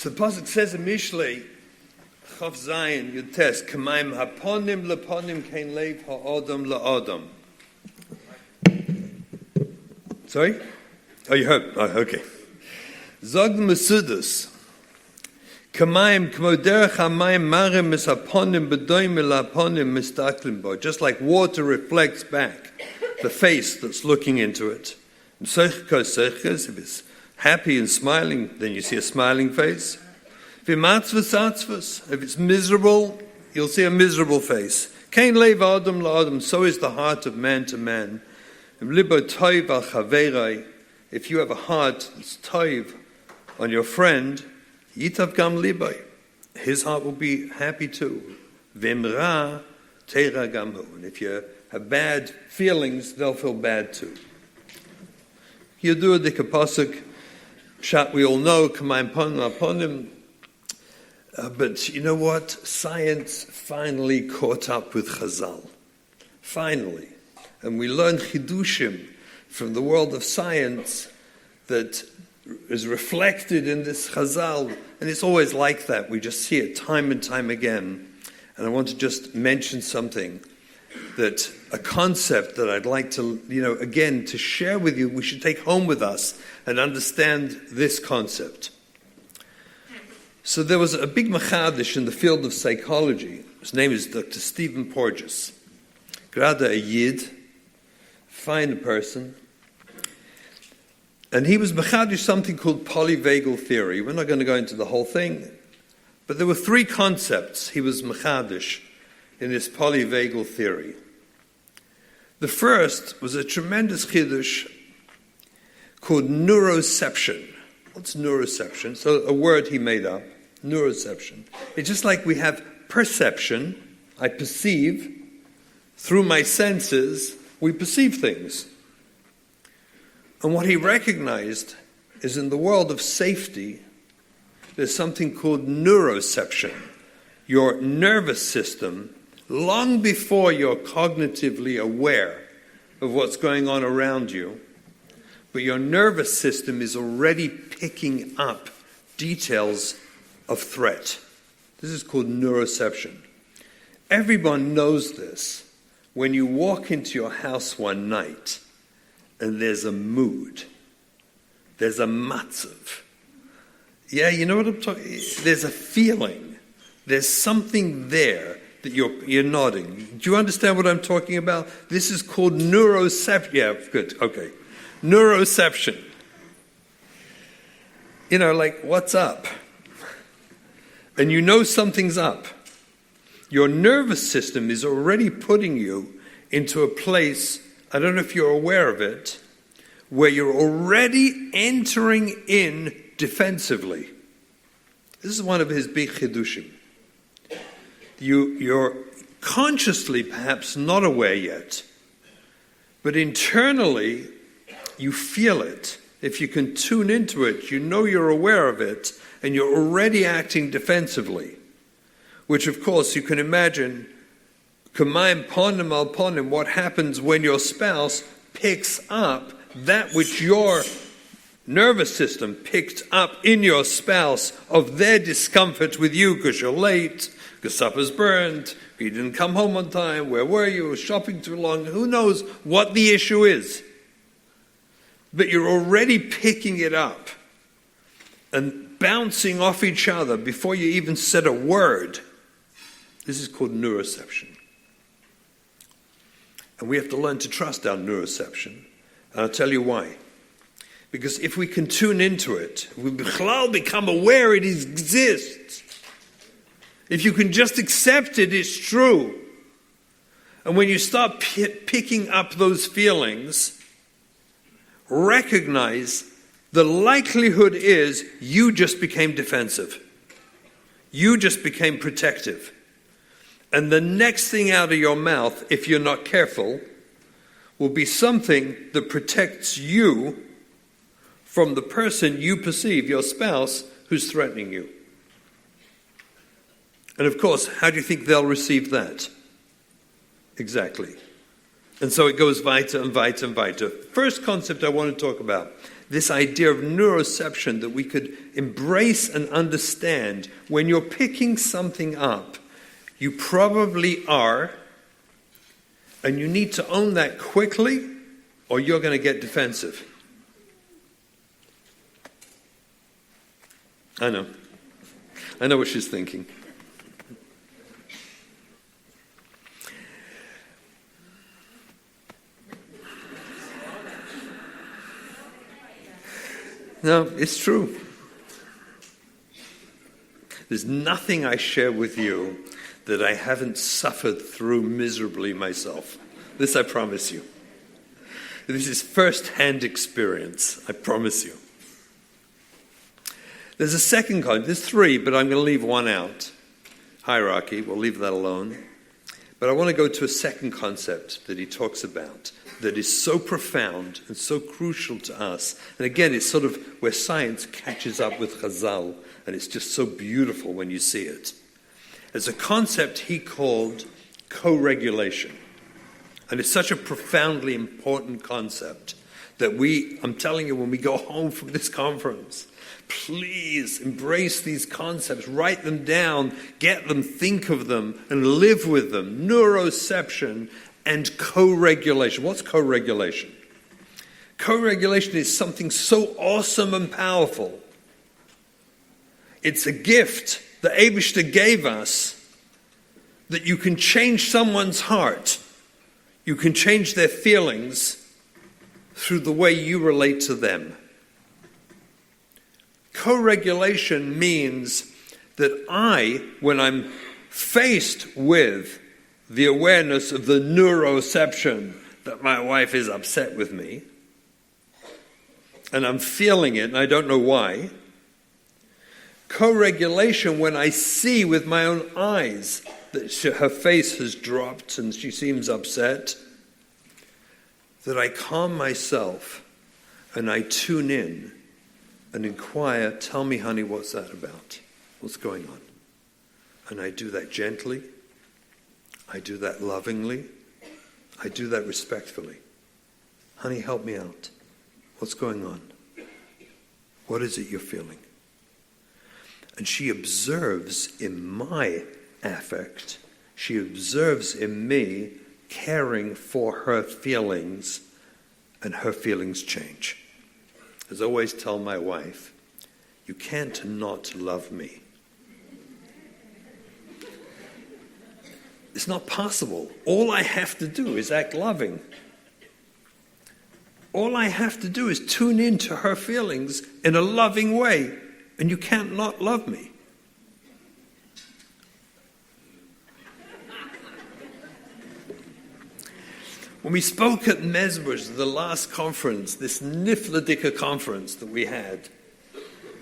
So the pasuk says in Mishlei, Chav Zayin Yud Tes, K'mayim haponim leponim kein leiv ha'odam la'odam. Sorry? Oh, you heard? Oh, okay. Zog Mesudus. K'mayim k'mo derech ha'mayim marim mis haponim b'doim le'haponim mistaklim bo. Just like water reflects back the face that's looking into it. If it's happy and smiling, then you see a smiling face. If it's miserable, you'll see a miserable face. Kein leiv adam la'adam, so is the heart of man to man. If you have a heart that's toiv on your friend, yitav gam libay, his heart will be happy too. V'imra teira gamhu, and if you have bad feelings, they'll feel bad too. Yadua dika pasuk, shat we all know, k'mayim ponim aponim. But you know what? Science finally caught up with Chazal. Finally. And we learn chidushim from the world of science that is reflected in this Chazal. And it's always like that. We just see it time and time again. And I want to just mention something, that a concept that I'd like to, again, to share with you, we should take home with us and understand this concept. So there was a big machadish in the field of psychology. His name is Dr. Stephen Porges. Grada a Yid, fine person. And he was machadish something called polyvagal theory. We're not going to go into the whole thing. But there were three concepts he was machadish in this polyvagal theory. The first was a tremendous chiddush called neuroception. What's neuroception? So a word he made up, neuroception. It's just like we have perception. I perceive. Through my senses, we perceive things. And what he recognized is in the world of safety, there's something called neuroception. Your nervous system, long before you're cognitively aware of what's going on around you, but your nervous system is already picking up details of threat. This is called neuroception. Everyone knows this. When you walk into your house one night and there's a mood, there's a matzav. Yeah, you know what I'm talking about? There's a feeling. There's something there that you're nodding. Do you understand what I'm talking about? This is called neuroception. Yeah, good, okay. Neuroception. Like, what's up? And you know something's up. Your nervous system is already putting you into a place, I don't know if you're aware of it, where you're already entering in defensively. This is one of his big chidushim. You're consciously perhaps not aware yet, but internally you feel it. If you can tune into it, you know you're aware of it, and you're already acting defensively. Which, of course, you can imagine, k'mayim ponim al ponim, what happens when your spouse picks up that which your nervous system picked up in your spouse of their discomfort with you because you're late, because supper's burned, you didn't come home on time, where were you, shopping too long, who knows what the issue is. But you're already picking it up and bouncing off each other before you even said a word. This is called neuroception. And we have to learn to trust our neuroception. And I'll tell you why. Because if we can tune into it, we become aware it exists. If you can just accept it, it's true. And when you start picking up those feelings, recognize the likelihood is you just became defensive. You just became protective. And the next thing out of your mouth, if you're not careful, will be something that protects you from the person you perceive, your spouse, who's threatening you. And of course, how do you think they'll receive that? Exactly. And so it goes weiter and weiter and weiter. First concept I want to talk about. this idea of neuroception, that we could embrace and understand when you're picking something up, you probably are, and you need to own that quickly, or you're going to get defensive. I know what she's thinking. No, it's true. There's nothing I share with you that I haven't suffered through miserably myself. This I promise you. This is first-hand experience, I promise you. There's a second kind. There's three, but I'm going to leave one out. Hierarchy, we'll leave that alone. But I want to go to a second concept that he talks about that is so profound and so crucial to us. And again, it's sort of where science catches up with Chazal, and it's just so beautiful when you see it. There's a concept he called co-regulation. And it's such a profoundly important concept that I'm telling you, when we go home from this conference, please embrace these concepts, write them down, get them, think of them, and live with them. Neuroception and co-regulation. What's co-regulation? Co-regulation is something so awesome and powerful. It's a gift that Eibishter gave us, that you can change someone's heart. You can change their feelings through the way you relate to them. Co-regulation means that when I'm faced with the awareness of the neuroception that my wife is upset with me, and I'm feeling it and I don't know why, co-regulation, when I see with my own eyes that her face has dropped and she seems upset, that I calm myself and I tune in and inquire, tell me, honey, what's that about? What's going on? And I do that gently. I do that lovingly. I do that respectfully. Honey, help me out. What's going on? What is it you're feeling? And she observes in my affect, she observes in me caring for her feelings, and her feelings change. As I always tell my wife, you can't not love me. It's not possible. All I have to do is act loving. All I have to do is tune into her feelings in a loving way, and you can't not love me. When we spoke at Mezbush, the last conference, this Nifladika conference that we had,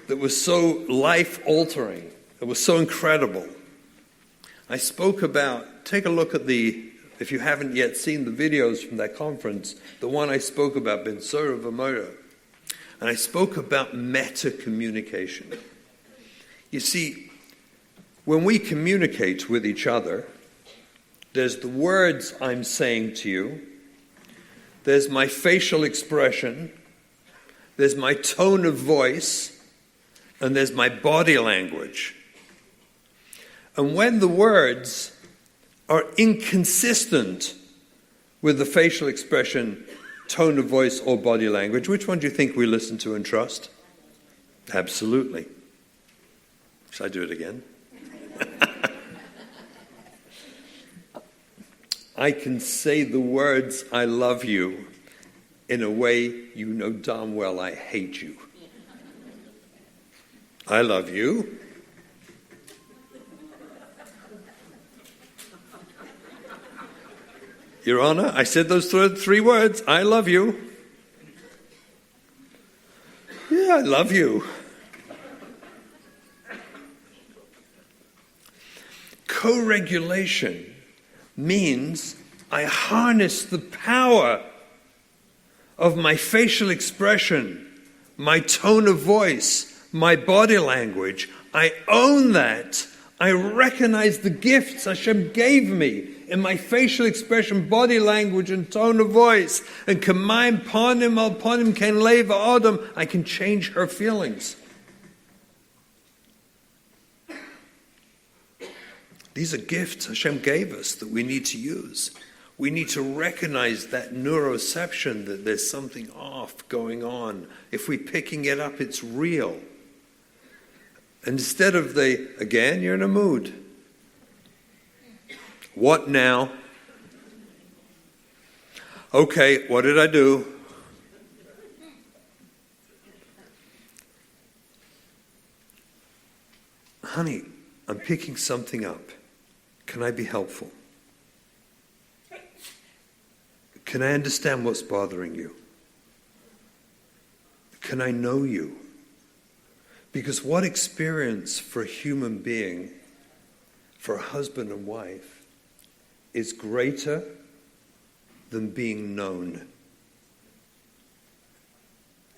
that was so life-altering, that was so incredible, I spoke about, take a look at if you haven't yet seen the videos from that conference, the one I spoke about, Ben Sora V'Mora, and I spoke about meta-communication. You see, when we communicate with each other, there's the words I'm saying to you, there's my facial expression, there's my tone of voice, and there's my body language. And when the words are inconsistent with the facial expression, tone of voice, or body language, which one do you think we listen to and trust? Absolutely. Should I do it again? I can say the words, I love you, in a way you know darn well I hate you. I love you. Your Honor, I said those three words, I love you. Yeah, I love you. Co-regulation means I harness the power of my facial expression, my tone of voice, my body language. I own that. I recognize the gifts Hashem gave me in my facial expression, body language, and tone of voice, and k'mayim panim al panim ken leva adam, I can change her feelings. These are gifts Hashem gave us that we need to use. We need to recognize that neuroception, that there's something off going on. If we're picking it up, it's real. And instead of again, you're in a mood. What now? Okay, what did I do? Honey, I'm picking something up. Can I be helpful? Can I understand what's bothering you? Can I know you? Because what experience for a human being, for a husband and wife, is greater than being known?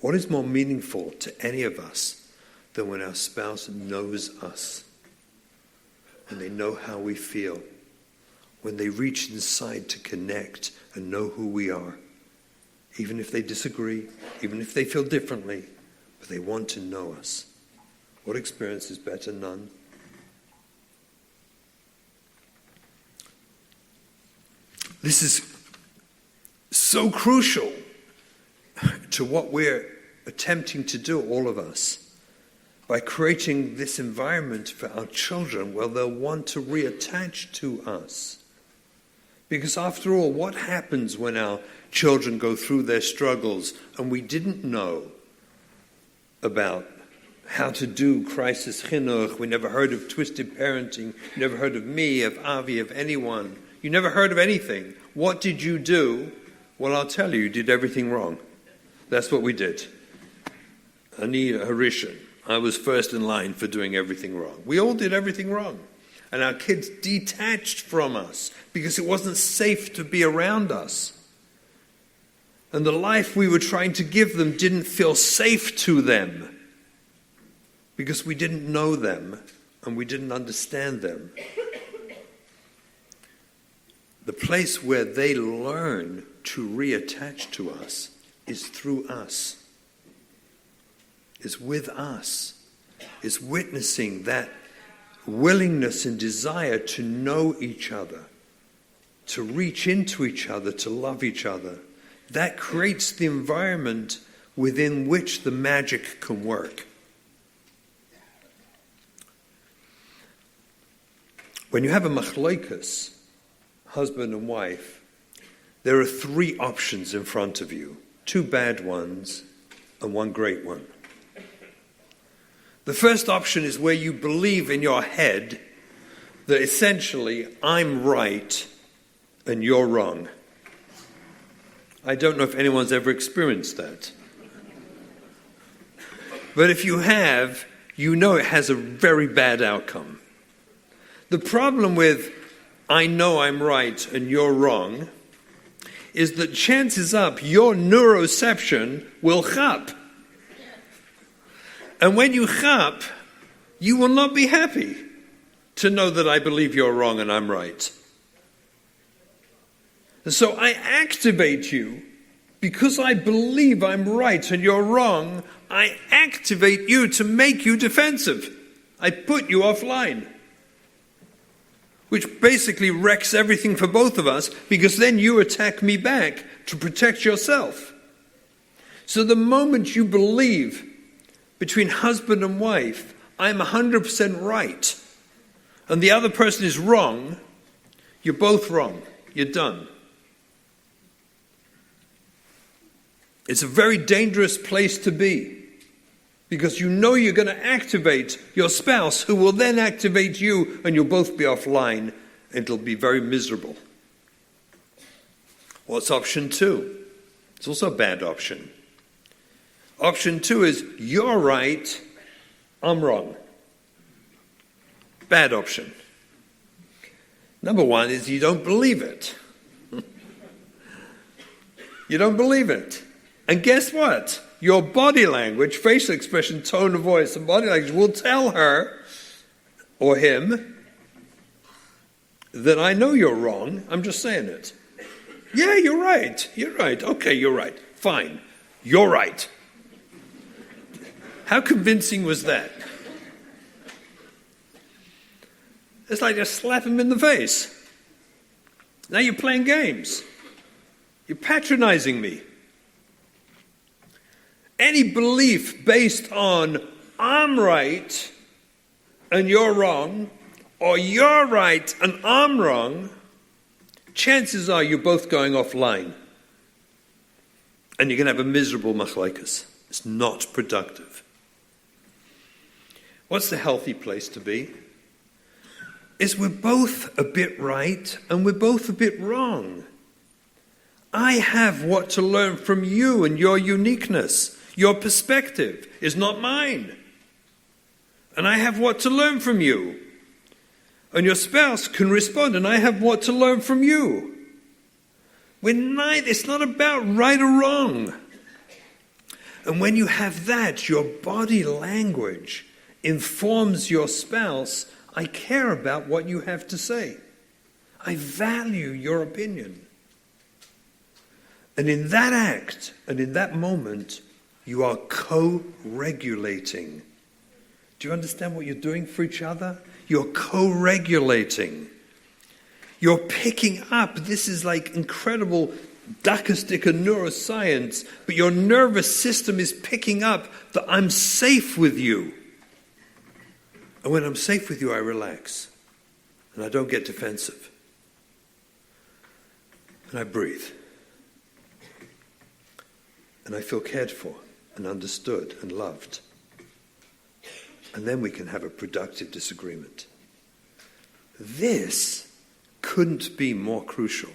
What is more meaningful to any of us than when our spouse knows us and they know how we feel, when they reach inside to connect and know who we are, even if they disagree, even if they feel differently, but they want to know us? What experience is better? None. This is so crucial to what we're attempting to do, all of us, by creating this environment for our children where they'll want to reattach to us. Because after all, what happens when our children go through their struggles and we didn't know about how to do crisis chinuch? We never heard of twisted parenting. You never heard of me, of Avi, of anyone. You never heard of anything. What did you do? Well, I'll tell you, you did everything wrong. That's what we did. Ani Harishan. I was first in line for doing everything wrong. We all did everything wrong. And our kids detached from us because it wasn't safe to be around us. And the life we were trying to give them didn't feel safe to them because we didn't know them and we didn't understand them. The place where they learn to reattach to us is through us, is with us, is witnessing that willingness and desire to know each other, to reach into each other, to love each other. That creates the environment within which the magic can work. When you have a machloikas, husband and wife, there are 3 options in front of you, 2 bad ones and 1 great one. The first option is where you believe in your head that essentially I'm right and you're wrong. I don't know if anyone's ever experienced that. But if you have, you know it has a very bad outcome. The problem with I know I'm right and you're wrong is that chances up your neuroception will chap. And when you chap, you will not be happy to know that I believe you're wrong and I'm right. And so I activate you because I believe I'm right and you're wrong. I activate you to make you defensive. I put you offline. Which basically wrecks everything for both of us because then you attack me back to protect yourself. So the moment you believe between husband and wife, I'm 100% right, and the other person is wrong, you're both wrong. You're done. It's a very dangerous place to be because you know you're going to activate your spouse who will then activate you and you'll both be offline and it'll be very miserable. What's option 2? It's also a bad option. Option 2 is you're right, I'm wrong. Bad option. Number 1 is you don't believe it. You don't believe it. And guess what? Your body language, facial expression, tone of voice, and body language will tell her or him, that I know you're wrong. I'm just saying it. Yeah, you're right. You're right. Okay, you're right. Fine. You're right. How convincing was that? It's like just slap him in the face. Now you're playing games. You're patronizing me. Any belief based on I'm right and you're wrong, or you're right and I'm wrong, chances are you're both going offline. And you're going to have a miserable machlokes. It's not productive. What's the healthy place to be? Is we're both a bit right and we're both a bit wrong. I have what to learn from you and your uniqueness. Your perspective is not mine. And I have what to learn from you. And your spouse can respond, and I have what to learn from you. It's not about right or wrong. And when you have that, your body language informs your spouse, I care about what you have to say. I value your opinion. And in that act, and in that moment, you are co-regulating. Do you understand what you're doing for each other? You're co-regulating. You're picking up. This is like incredible diagnostic and neuroscience, but your nervous system is picking up that I'm safe with you. And when I'm safe with you, I relax. And I don't get defensive. And I breathe. And I feel cared for and understood and loved. And then we can have a productive disagreement. This couldn't be more crucial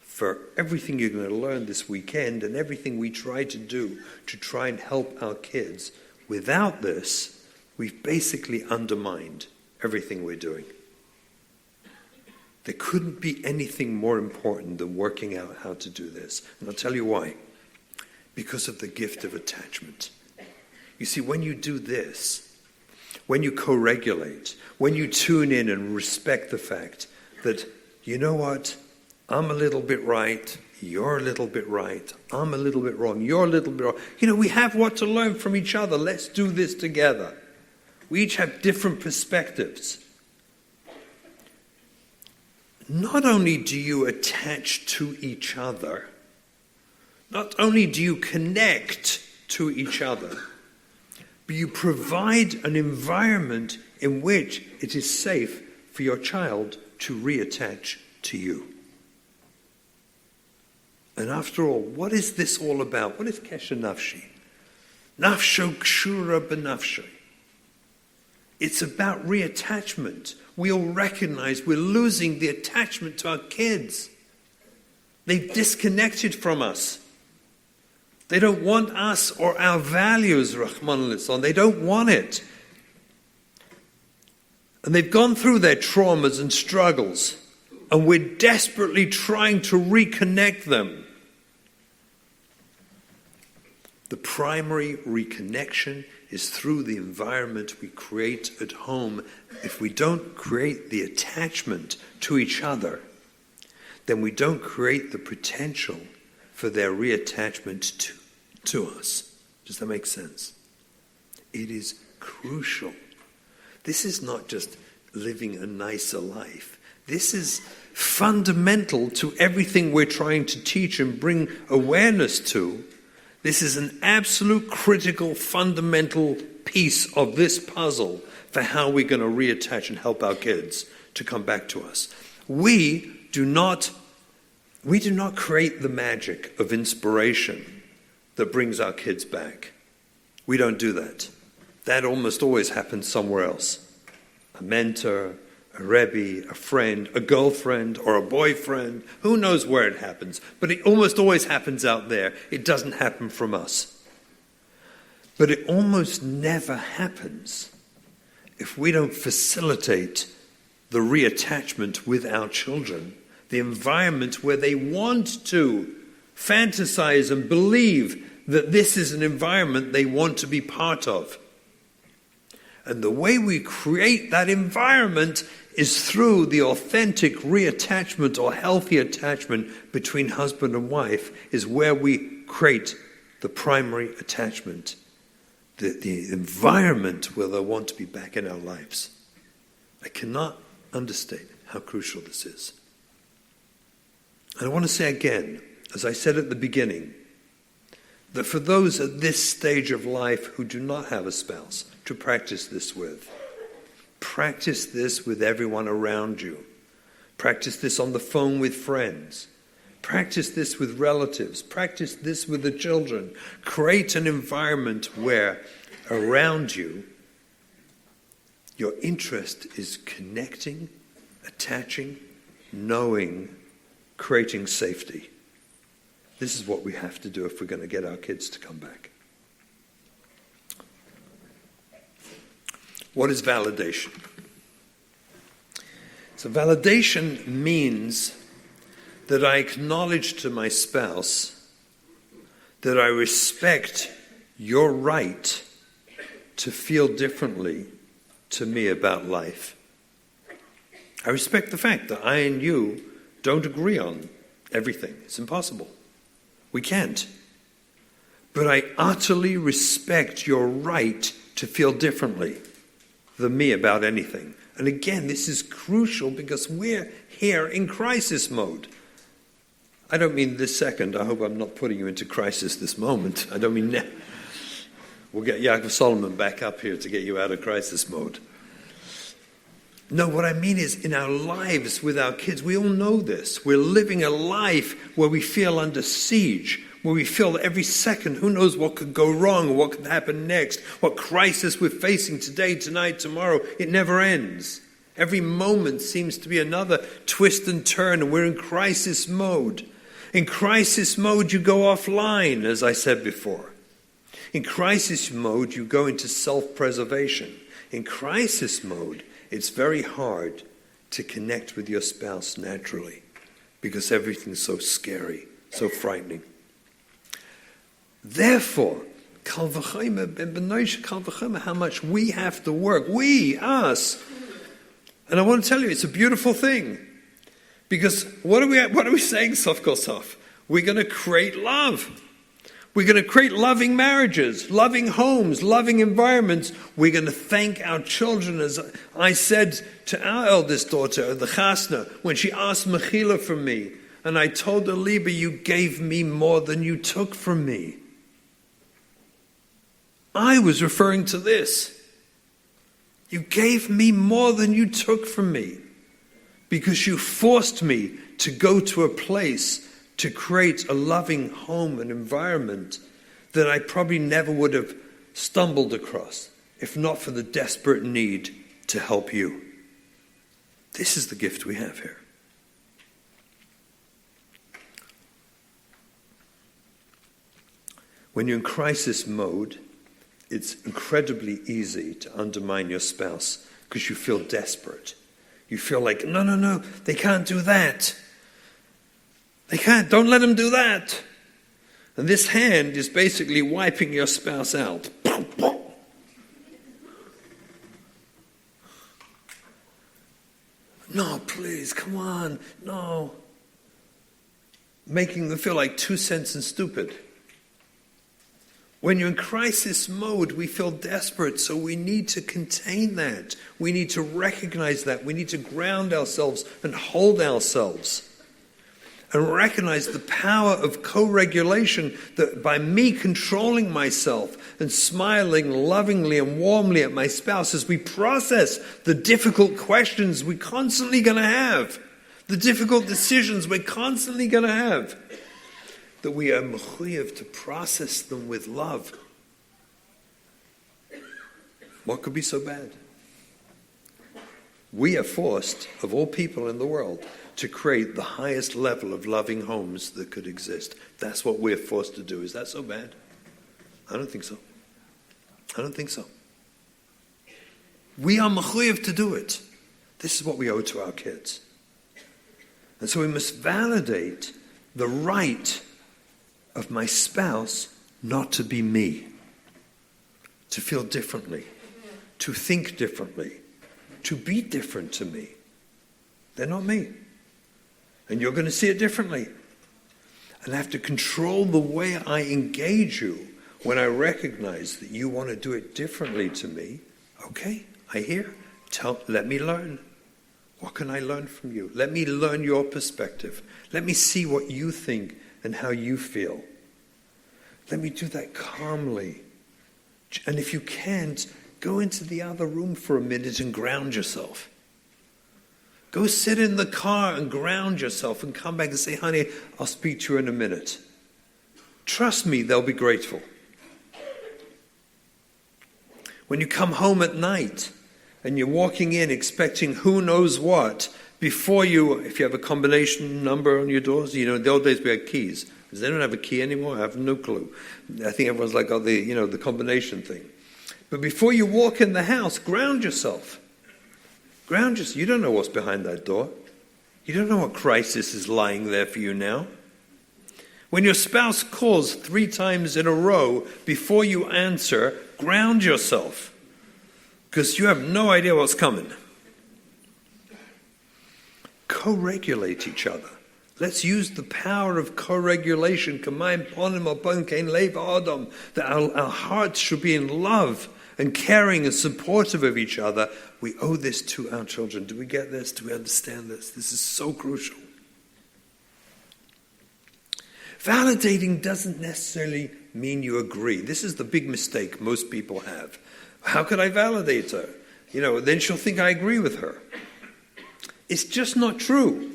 for everything you're going to learn this weekend and everything we try to do to try and help our kids. Without this, we've basically undermined everything we're doing. There couldn't be anything more important than working out how to do this. And I'll tell you why. Because of the gift of attachment. You see, when you do this, when you co-regulate, when you tune in and respect the fact that, you know what, I'm a little bit right, you're a little bit right, I'm a little bit wrong, you're a little bit wrong. You know, we have what to learn from each other. Let's do this together. We each have different perspectives. Not only do you attach to each other, not only do you connect to each other, but you provide an environment in which it is safe for your child to reattach to you. And after all, what is this all about? What is Kesher Nafshi? Nafsho kshura benafsho. It's about reattachment. We all recognize we're losing the attachment to our kids. They've disconnected from us. They don't want us or our values, Rahman al-Islam. They don't want it. And they've gone through their traumas and struggles, and we're desperately trying to reconnect them. The primary reconnection is through the environment we create at home. If we don't create the attachment to each other, then we don't create the potential for their reattachment to us. Does that make sense? It is crucial. This is not just living a nicer life. This is fundamental to everything we're trying to teach and bring awareness to. This is an absolute critical, fundamental piece of this puzzle for how we're going to reattach and help our kids to come back to us. We do not create the magic of inspiration that brings our kids back. We don't do that. That almost always happens somewhere else. A mentor, a Rebbe, a friend, a girlfriend, or a boyfriend. Who knows where it happens? But it almost always happens out there. It doesn't happen from us. But it almost never happens if we don't facilitate the reattachment with our children, the environment where they want to fantasize and believe that this is an environment they want to be part of. And the way we create that environment is through the authentic reattachment or healthy attachment between husband and wife is where we create the primary attachment, the environment where they want to be back in our lives. I cannot understate how crucial this is. And I want to say again, as I said at the beginning, that for those at this stage of life who do not have a spouse to practice this with, practice this with everyone around you. Practice this on the phone with friends. Practice this with relatives. Practice this with the children. Create an environment where around you your interest is connecting, attaching, knowing, creating safety. This is what we have to do if we're going to get our kids to come back. What is validation? So validation means that I acknowledge to my spouse that I respect your right to feel differently to me about life. I respect the fact that I and you don't agree on everything. It's impossible. We can't. But I utterly respect your right to feel differently than me about anything. And again, this is crucial because we're here in crisis mode. I don't mean this second. I hope I'm not putting you into crisis this moment. I don't mean now. We'll get Yaakov Solomon back up here to get you out of crisis mode. No, what I mean is in our lives with our kids, we all know this. We're living a life where we feel under siege, where we feel that every second, who knows what could go wrong or what could happen next, what crisis we're facing today, tonight, tomorrow. It never ends. Every moment seems to be another twist and turn, and we're in crisis mode. In crisis mode, you go offline, as I said before. In crisis mode, you go into self-preservation. In crisis mode, it's very hard to connect with your spouse naturally because everything's so scary, so frightening. Therefore, kal v'chomer, ben benoisha kal v'chomer, how much we have to work. We, us. And I want to tell you, it's a beautiful thing. Because what are we saying, sof kol sof? We're going to create love. We're going to create loving marriages, loving homes, loving environments. We're going to thank our children. As I said to our eldest daughter, the chasna, when she asked mechila from me, and I told her, Liba, you gave me more than you took from me. I was referring to this. You gave me more than you took from me because you forced me to go to a place to create a loving home and environment that I probably never would have stumbled across if not for the desperate need to help you. This is the gift we have here. When you're in crisis mode, it's incredibly easy to undermine your spouse because you feel desperate. You feel like, no, they can't do that. They can't. Don't let them do that. And this hand is basically wiping your spouse out. No, please, come on. No. Making them feel like 2 cents and stupid. When you're in crisis mode, we feel desperate, so we need to contain that. We need to recognize that. We need to ground ourselves and hold ourselves. And recognize the power of co-regulation that by me controlling myself and smiling lovingly and warmly at my spouse as we process the difficult questions we're constantly going to have, the difficult decisions we're constantly going to have, that we are mechuyev to process them with love. What could be so bad? We are forced, of all people in the world, to create the highest level of loving homes that could exist. That's what we're forced to do. Is that so bad? I don't think so. I don't think so. We are mechuyev to do it. This is what we owe to our kids. And so we must validate the right of my spouse not to be me, to feel differently, to think differently, to be different to me. They're not me. And you're going to see it differently. And I have to control the way I engage you when I recognize that you want to do it differently to me. Okay, I hear. Let me learn. What can I learn from you? Let me learn your perspective. Let me see what you think and how you feel. Let me do that calmly. And if you can't, go into the other room for a minute and ground yourself. Go sit in the car and ground yourself and come back and say, honey, I'll speak to you in a minute. Trust me, they'll be grateful. When you come home at night and you're walking in expecting who knows what, before you, if you have a combination number on your doors, in the old days we had keys. Does they don't have a key anymore? I have no clue. I think everyone's like, the combination thing. But before you walk in the house, ground yourself. Ground yourself. You don't know what's behind that door. You don't know what crisis is lying there for you now. When your spouse calls 3 times in a row before you answer, ground yourself. Because you have no idea what's coming. Co-regulate each other. Let's use the power of co-regulation. That our hearts should be in love and caring and supportive of each other. We owe this to our children. Do we get this? Do we understand this? This is so crucial. Validating doesn't necessarily mean you agree. This is the big mistake most people have. How could I validate her? Then she'll think I agree with her. It's just not true.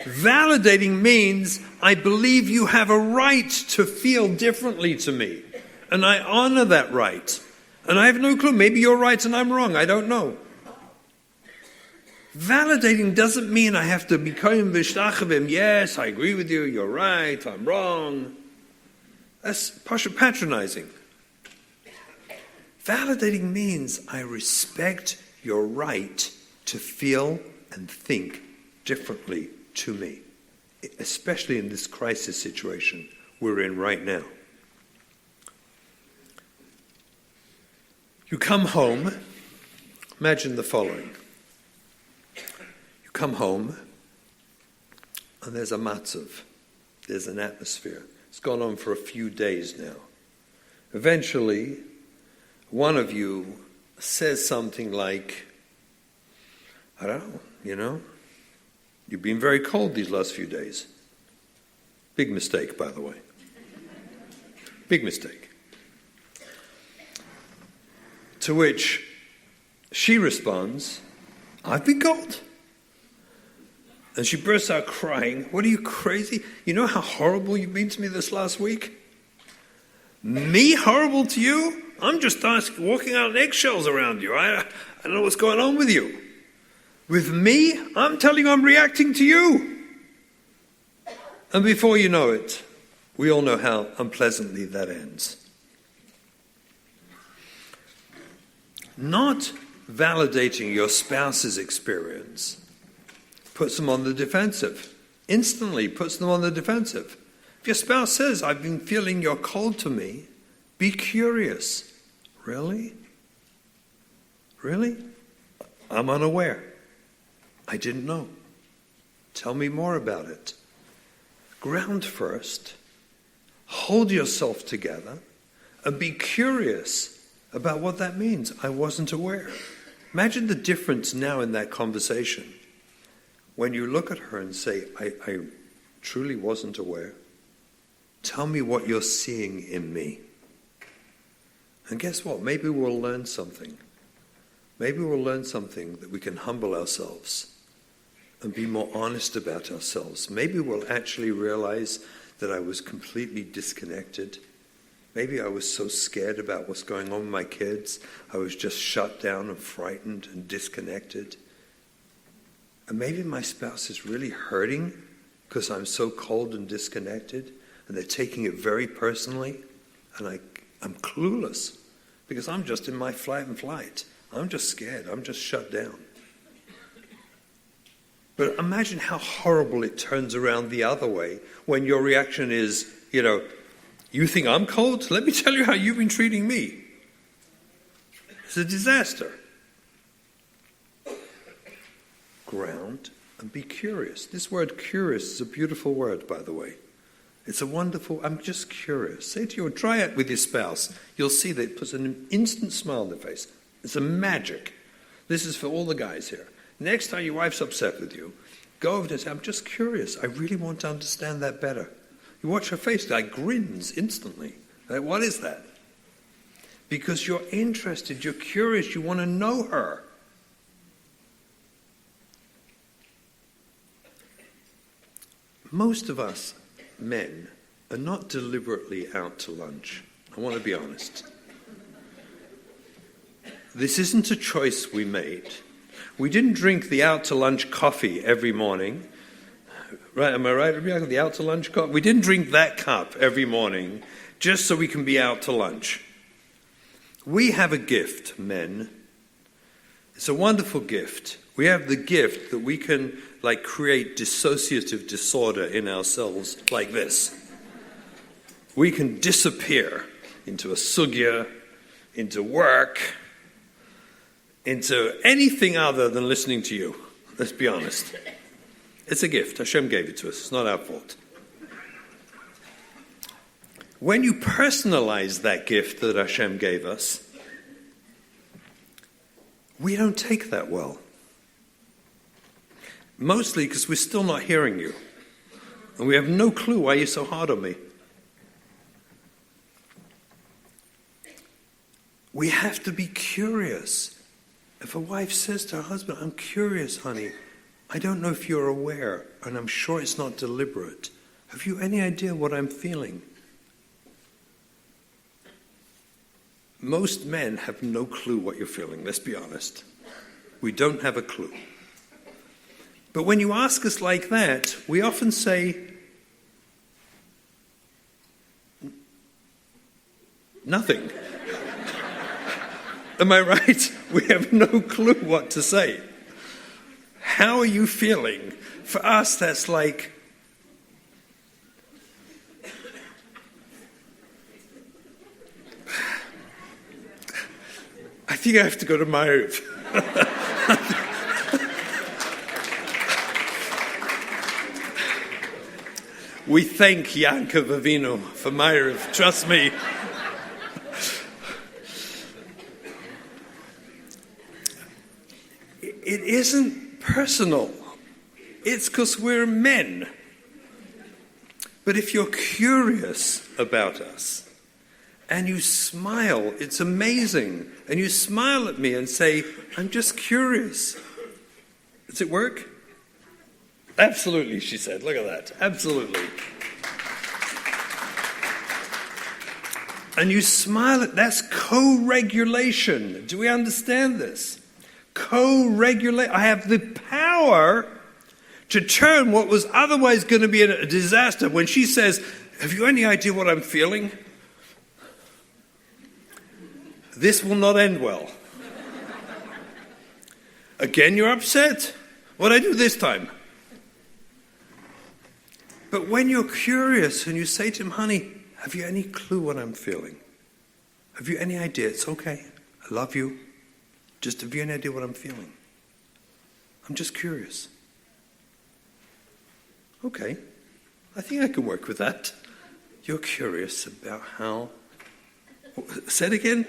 Validating means I believe you have a right to feel differently to me. And I honor that right. And I have no clue. Maybe you're right and I'm wrong. I don't know. Validating doesn't mean I have to become vishtachavim. Yes, I agree with you. You're right. I'm wrong. That's patronizing. Validating means I respect your right to feel and think differently to me, especially in this crisis situation we're in right now. You come home, imagine the following. You come home and there's a matzav, there's an atmosphere. It's gone on for a few days now. Eventually, one of you says something like, I don't know, you've been very cold these last few days. Big mistake, by the way. Big mistake. To which she responds, I've been cold. And she bursts out crying. What are you, crazy? You know how horrible you've been to me this last week? Me horrible to you? I'm just walking out on eggshells around you. I don't know what's going on with you. With me, I'm telling you I'm reacting to you. And before you know it, we all know how unpleasantly that ends. Not validating your spouse's experience puts them on the defensive. Instantly puts them on the defensive. If your spouse says, I've been feeling you're cold to me, be curious. Really? Really? I'm unaware. I didn't know. Tell me more about it. Ground first. Hold yourself together and be curious about what that means. I wasn't aware. Imagine the difference now in that conversation. When you look at her and say, I truly wasn't aware. Tell me what you're seeing in me. And guess what? Maybe we'll learn something. Maybe we'll learn something that we can humble ourselves and be more honest about ourselves. Maybe we'll actually realize that I was completely disconnected. Maybe I was so scared about what's going on with my kids, I was just shut down and frightened and disconnected. And maybe my spouse is really hurting because I'm so cold and disconnected, and they're taking it very personally, and I'm clueless because I'm just in my fight and flight. I'm just scared. I'm just shut down. But imagine how horrible it turns around the other way when your reaction is, you think I'm cold? Let me tell you how you've been treating me. It's a disaster. Ground, and be curious. This word curious is a beautiful word, by the way. It's a wonderful, I'm just curious. Say to your, try it with your spouse. You'll see that it puts an instant smile on their face. It's a magic. This is for all the guys here. Next time your wife's upset with you, go over and say, I'm just curious. I really want to understand that better. You watch her face, like grins instantly. Like, what is that? Because you're interested, you're curious, you want to know her. Most of us men are not deliberately out to lunch. I want to be honest. This isn't a choice we made. We didn't drink the out to lunch coffee every morning. Right, am I right? The out to lunch cup. We didn't drink that cup every morning just so we can be out to lunch. We have a gift, men. It's a wonderful gift. We have the gift that we can, create dissociative disorder in ourselves like this. We can disappear into a sugya, into work, into anything other than listening to you. Let's be honest. It's a gift. Hashem gave it to us. It's not our fault. When you personalize that gift that Hashem gave us, we don't take that well. Mostly because we're still not hearing you. And we have no clue why you're so hard on me. We have to be curious. If a wife says to her husband, I'm curious, honey. I don't know if you're aware, and I'm sure it's not deliberate. Have you any idea what I'm feeling? Most men have no clue what you're feeling, let's be honest. We don't have a clue. But when you ask us like that, we often say, nothing. Am I right? We have no clue what to say. How are you feeling? For us, that's like, I think I have to go to Ma'ariv. We thank Yaakov Avinu for Ma'ariv, trust me. It isn't personal. It's because we're men. But if you're curious about us and you smile, it's amazing. And you smile at me and say, I'm just curious. Does it work? Absolutely, she said. Look at that. Absolutely. And you smile at, that's co-regulation. Do we understand this? Co-regulate. I have the power to turn what was otherwise going to be a disaster. When she says, have you any idea what I'm feeling? This will not end well. Again, you're upset? What'd I do this time? But when you're curious and you say to him, honey, have you any clue what I'm feeling? Have you any idea? It's okay. I love you. Just have you any idea what I'm feeling? I'm just curious. Okay. I think I can work with that. You're curious about how... Say it again.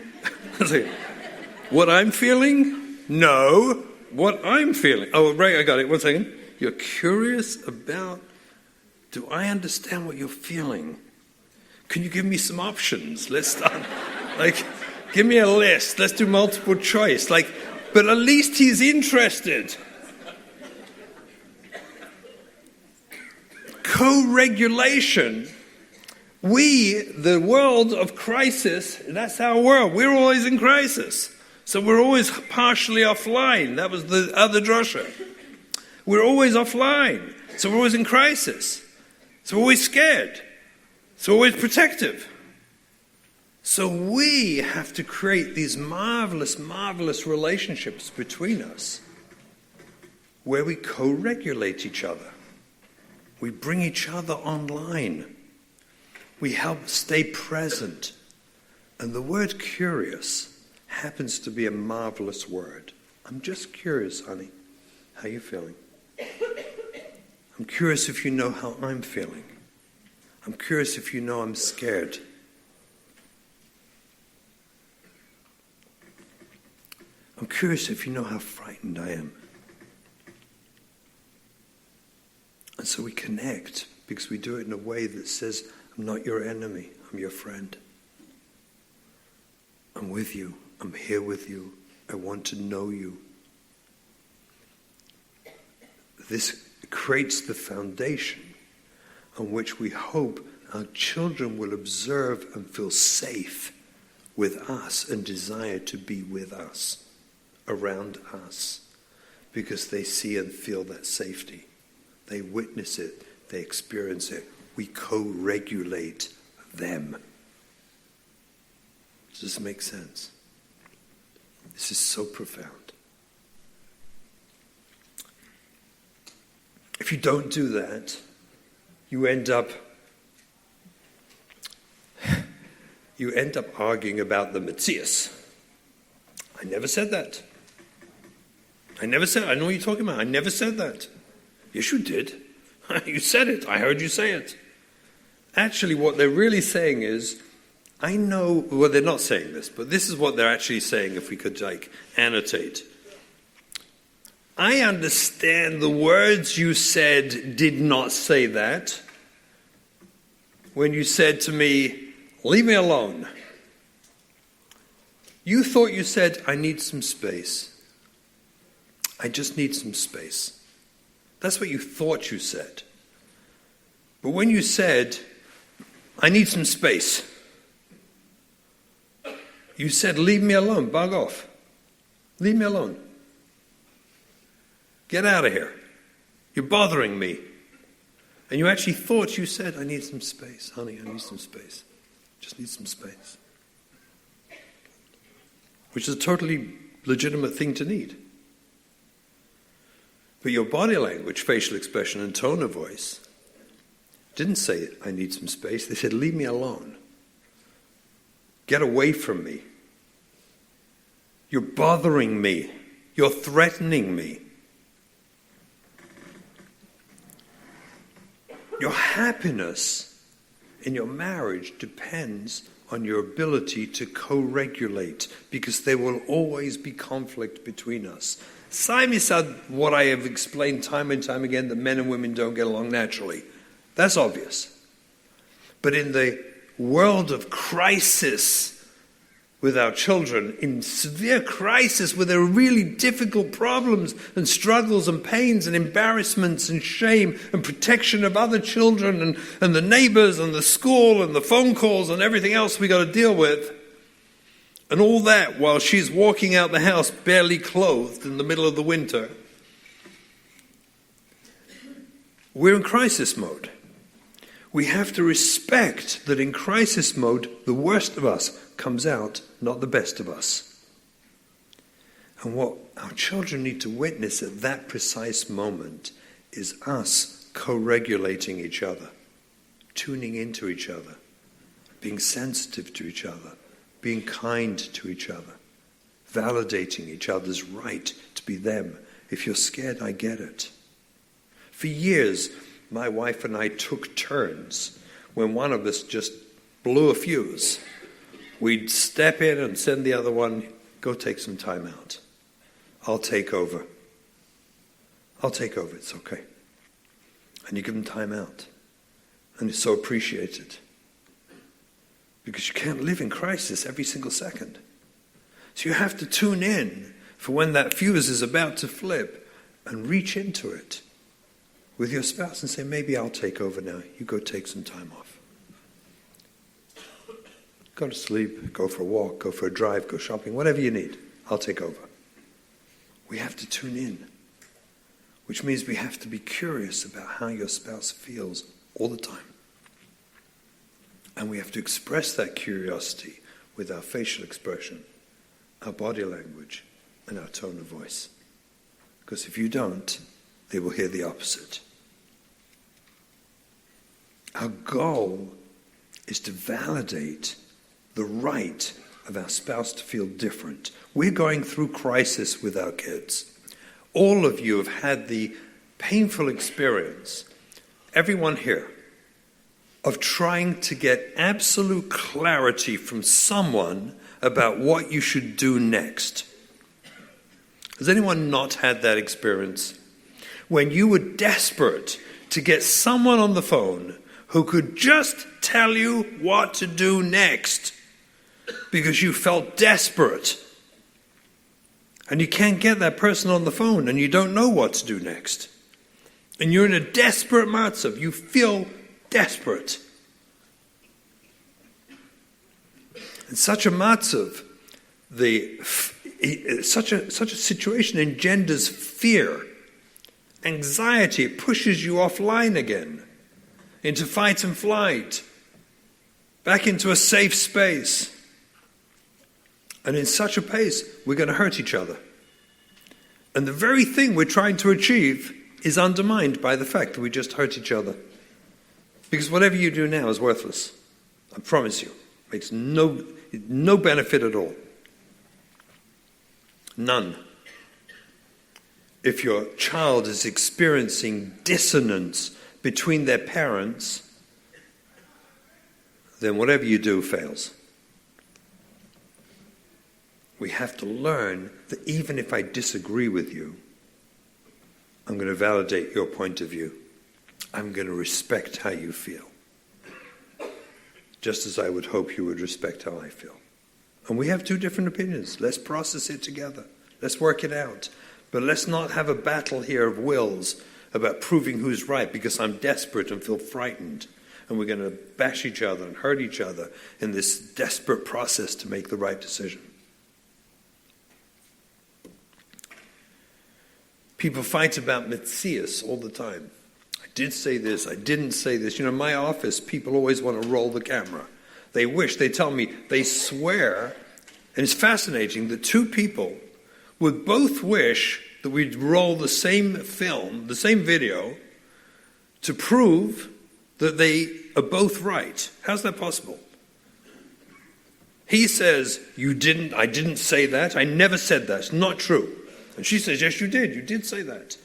What I'm feeling? No. What I'm feeling. Oh, right, I got it. 1 second. You're curious about... Do I understand what you're feeling? Can you give me some options? Let's start. Give me a list. Let's do multiple choice. But at least he's interested. Co-regulation. We, the world of crisis, that's our world. We're always in crisis. So we're always partially offline. That was the other drasha. We're always offline. So we're always in crisis. So we're always scared. So we're always protective. So we have to create these marvelous, marvelous relationships between us where we co-regulate each other. We bring each other online. We help stay present. And the word curious happens to be a marvelous word. I'm just curious, honey. How are you feeling? I'm curious if you know how I'm feeling. I'm curious if you know I'm scared. I'm curious if you know how frightened I am. And so we connect because we do it in a way that says, I'm not your enemy, I'm your friend. I'm with you, I'm here with you, I want to know you. This creates the foundation on which we hope our children will observe and feel safe with us and desire to be with us, around us, because they see and feel that safety. They witness it, they experience it. We co-regulate them. Does this make sense? This is so profound. If you don't do that, you end up arguing about the Metzias. I never said that. I know what you're talking about. I never said that. Yes, you did. You said it. I heard you say it. Actually, what they're really saying is, I know, well, they're not saying this, but this is what they're actually saying if we could, annotate. I understand the words you said did not say that. When you said to me, leave me alone. You thought you said, I need some space. I just need some space. That's what you thought you said. But when you said, I need some space, you said, leave me alone, bug off. Leave me alone. Get out of here. You're bothering me. And you actually thought you said, I need some space. Honey, I need some space. Just need some space. Which is a totally legitimate thing to need. But your body language, facial expression, and tone of voice didn't say, I need some space. They said, leave me alone. Get away from me. You're bothering me. You're threatening me. Your happiness in your marriage depends on your ability to co-regulate, because there will always be conflict between us. Simon said what I have explained time and time again, that men and women don't get along naturally. That's obvious. But in the world of crisis with our children, in severe crisis where there are really difficult problems and struggles and pains and embarrassments and shame and protection of other children and the neighbors and the school and the phone calls and everything else we got to deal with, and all that while she's walking out the house barely clothed in the middle of the winter, we're in crisis mode. We have to respect that in crisis mode, the worst of us comes out, not the best of us. And what our children need to witness at that precise moment is us co-regulating each other, tuning into each other, being sensitive to each other, being kind to each other, validating each other's right to be them. If you're scared, I get it. For years, my wife and I took turns. When one of us just blew a fuse, we'd step in and send the other one, go take some time out. I'll take over. It's okay. And you give them time out. And it's so appreciated. Because you can't live in crisis every single second. So you have to tune in for when that fuse is about to flip and reach into it with your spouse and say, maybe I'll take over now. You go take some time off. Go to sleep, go for a walk, go for a drive, go shopping, whatever you need. I'll take over. We have to tune in, which means we have to be curious about how your spouse feels all the time. And we have to express that curiosity with our facial expression, our body language, and our tone of voice. Because if you don't, they will hear the opposite. Our goal is to validate the right of our spouse to feel different. We're going through crisis with our kids. All of you have had the painful experience everyone here, of trying to get absolute clarity from someone about what you should do next. Has anyone not had that experience? When you were desperate to get someone on the phone who could just tell you what to do next because you felt desperate. And you can't get that person on the phone and you don't know what to do next. And you're in a desperate matzav. You feel desperate. In such a matzav, such a situation engenders fear, anxiety. It pushes you offline again, into fight and flight, back into a safe space. And in such a pace, we're going to hurt each other. And the very thing we're trying to achieve is undermined by the fact that we just hurt each other. Because whatever you do now is worthless. I promise you. Makes no benefit at all. None. If your child is experiencing dissonance between their parents, then whatever you do fails. We have to learn that even if I disagree with you, I'm going to validate your point of view. I'm going to respect how you feel. Just as I would hope you would respect how I feel. And we have two different opinions. Let's process it together. Let's work it out. But let's not have a battle here of wills about proving who's right because I'm desperate and feel frightened. And we're going to bash each other and hurt each other in this desperate process to make the right decision. People fight about metzias all the time. I did say this, I didn't say this. In my office, people always want to roll the camera. They tell me, they swear, and it's fascinating that two people would both wish that we'd roll the same film, the same video, to prove that they are both right. How's that possible? He says, I didn't say that, I never said that, it's not true. And she says, yes, you did say that.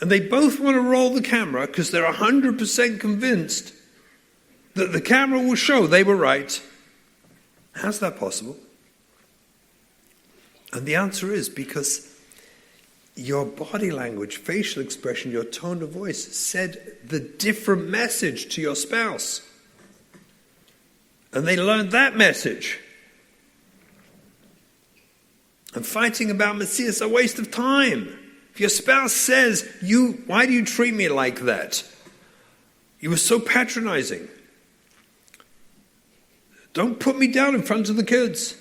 And they both want to roll the camera because they're 100% convinced that the camera will show they were right. How's that possible? And the answer is because your body language, facial expression, your tone of voice said the different message to your spouse. And they learned that message. And fighting about Messiah is a waste of time. If your spouse says, why do you treat me like that? You were so patronizing. Don't put me down in front of the kids.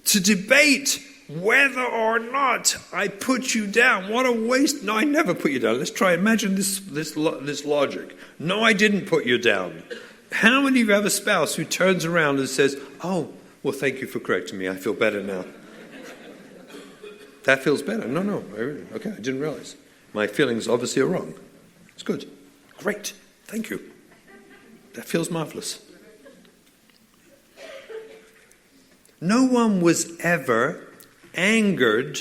To debate whether or not I put you down. What a waste. No, I never put you down. Let's try. Imagine this logic. No, I didn't put you down. How many of you have a spouse who turns around and says, oh, well, thank you for correcting me. I feel better now. That feels better. No. Okay, I didn't realize. My feelings obviously are wrong. It's good. Great. Thank you. That feels marvelous. No one was ever angered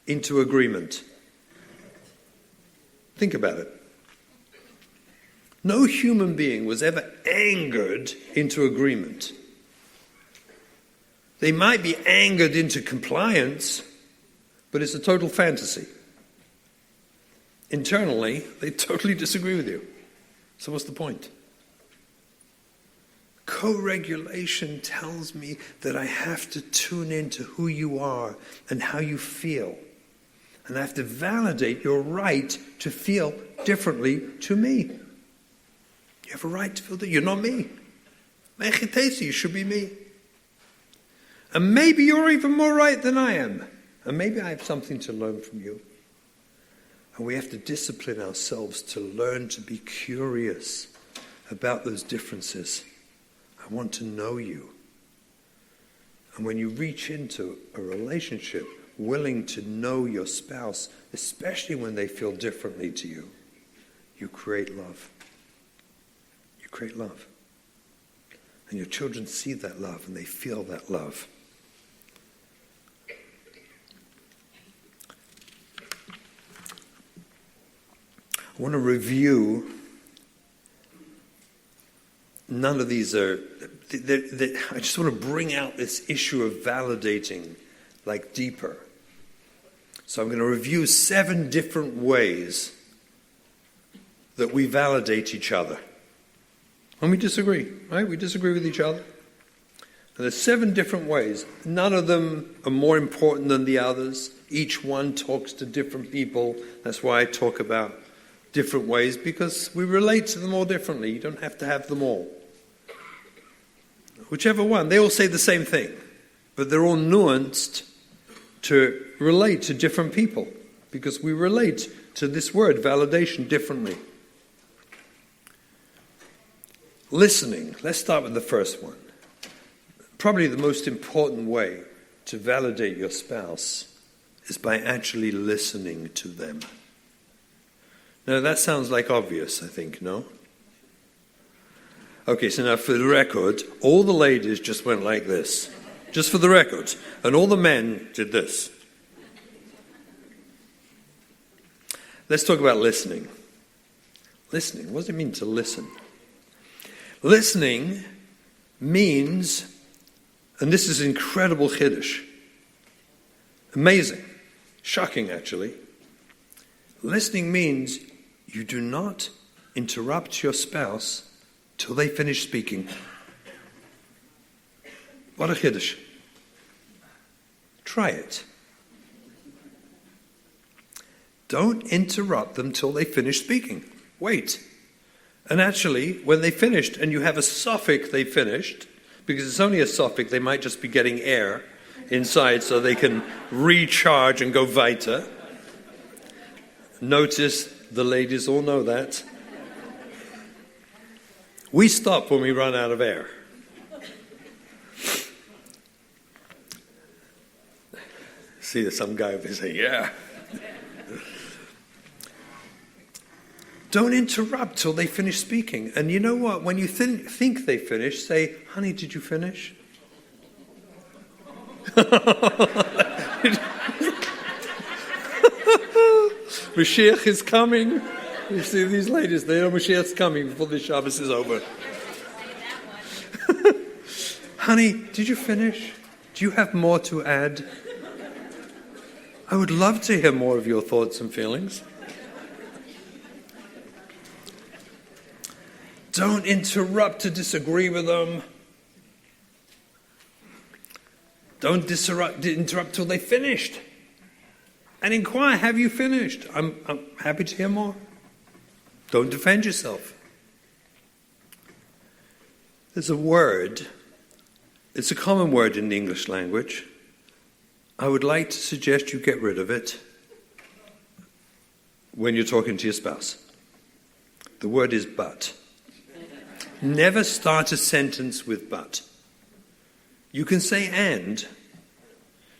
into agreement. Think about it. No human being was ever angered into agreement. They might be angered into compliance, but it's a total fantasy. Internally, they totally disagree with you. So what's the point? Co-regulation tells me that I have to tune into who you are and how you feel. And I have to validate your right to feel differently to me. You have a right to feel differently. You're not me. You should be me. And maybe you're even more right than I am. And maybe I have something to learn from you. And we have to discipline ourselves to learn to be curious about those differences. I want to know you. And when you reach into a relationship willing to know your spouse, especially when they feel differently to you, you create love. You create love. And your children see that love and they feel that love. I want to review. None of these are... I just want to bring out this issue of validating, like, deeper. So I'm going to review 7 different ways that we validate each other. And we disagree, right? We disagree with each other. And there's 7 different ways. None of them are more important than the others. Each one talks to different people. That's why I talk about different ways, because we relate to them all differently. You don't have to have them all. Whichever one, they all say the same thing, but they're all nuanced to relate to different people, because we relate to this word, validation, differently. Listening. Let's start with the first one. Probably the most important way to validate your spouse is by actually listening to them. Now, that sounds like obvious, I think, no? Okay, so now for the record, all the ladies just went like this. Just for the record. And all the men did this. Let's talk about listening. Listening. What does it mean to listen? Listening means, and this is incredible Chiddush, amazing, shocking actually. Listening means you do not interrupt your spouse till they finish speaking. What a Chiddush. Try it. Don't interrupt them till they finish speaking. Wait. And actually, when they finished, and you have a suffix they finished, because it's only a suffix, they might just be getting air inside so they can recharge and go weiter. Notice the ladies all know that. We stop when we run out of air. See, there's some guy over there saying, yeah. Don't interrupt till they finish speaking. And you know what? When you think they finished, say, honey, did you finish? Mashiach is coming. You see these ladies, they know Mashiach's coming before the Shabbos is over. Honey, did you finish? Do you have more to add? I would love to hear more of your thoughts and feelings. Don't interrupt to disagree with them. Don't interrupt till they finished. And inquire, have you finished? I'm happy to hear more. Don't defend yourself. There's a word, it's a common word in the English language. I would like to suggest you get rid of it when you're talking to your spouse. The word is but. Never start a sentence with but. You can say and.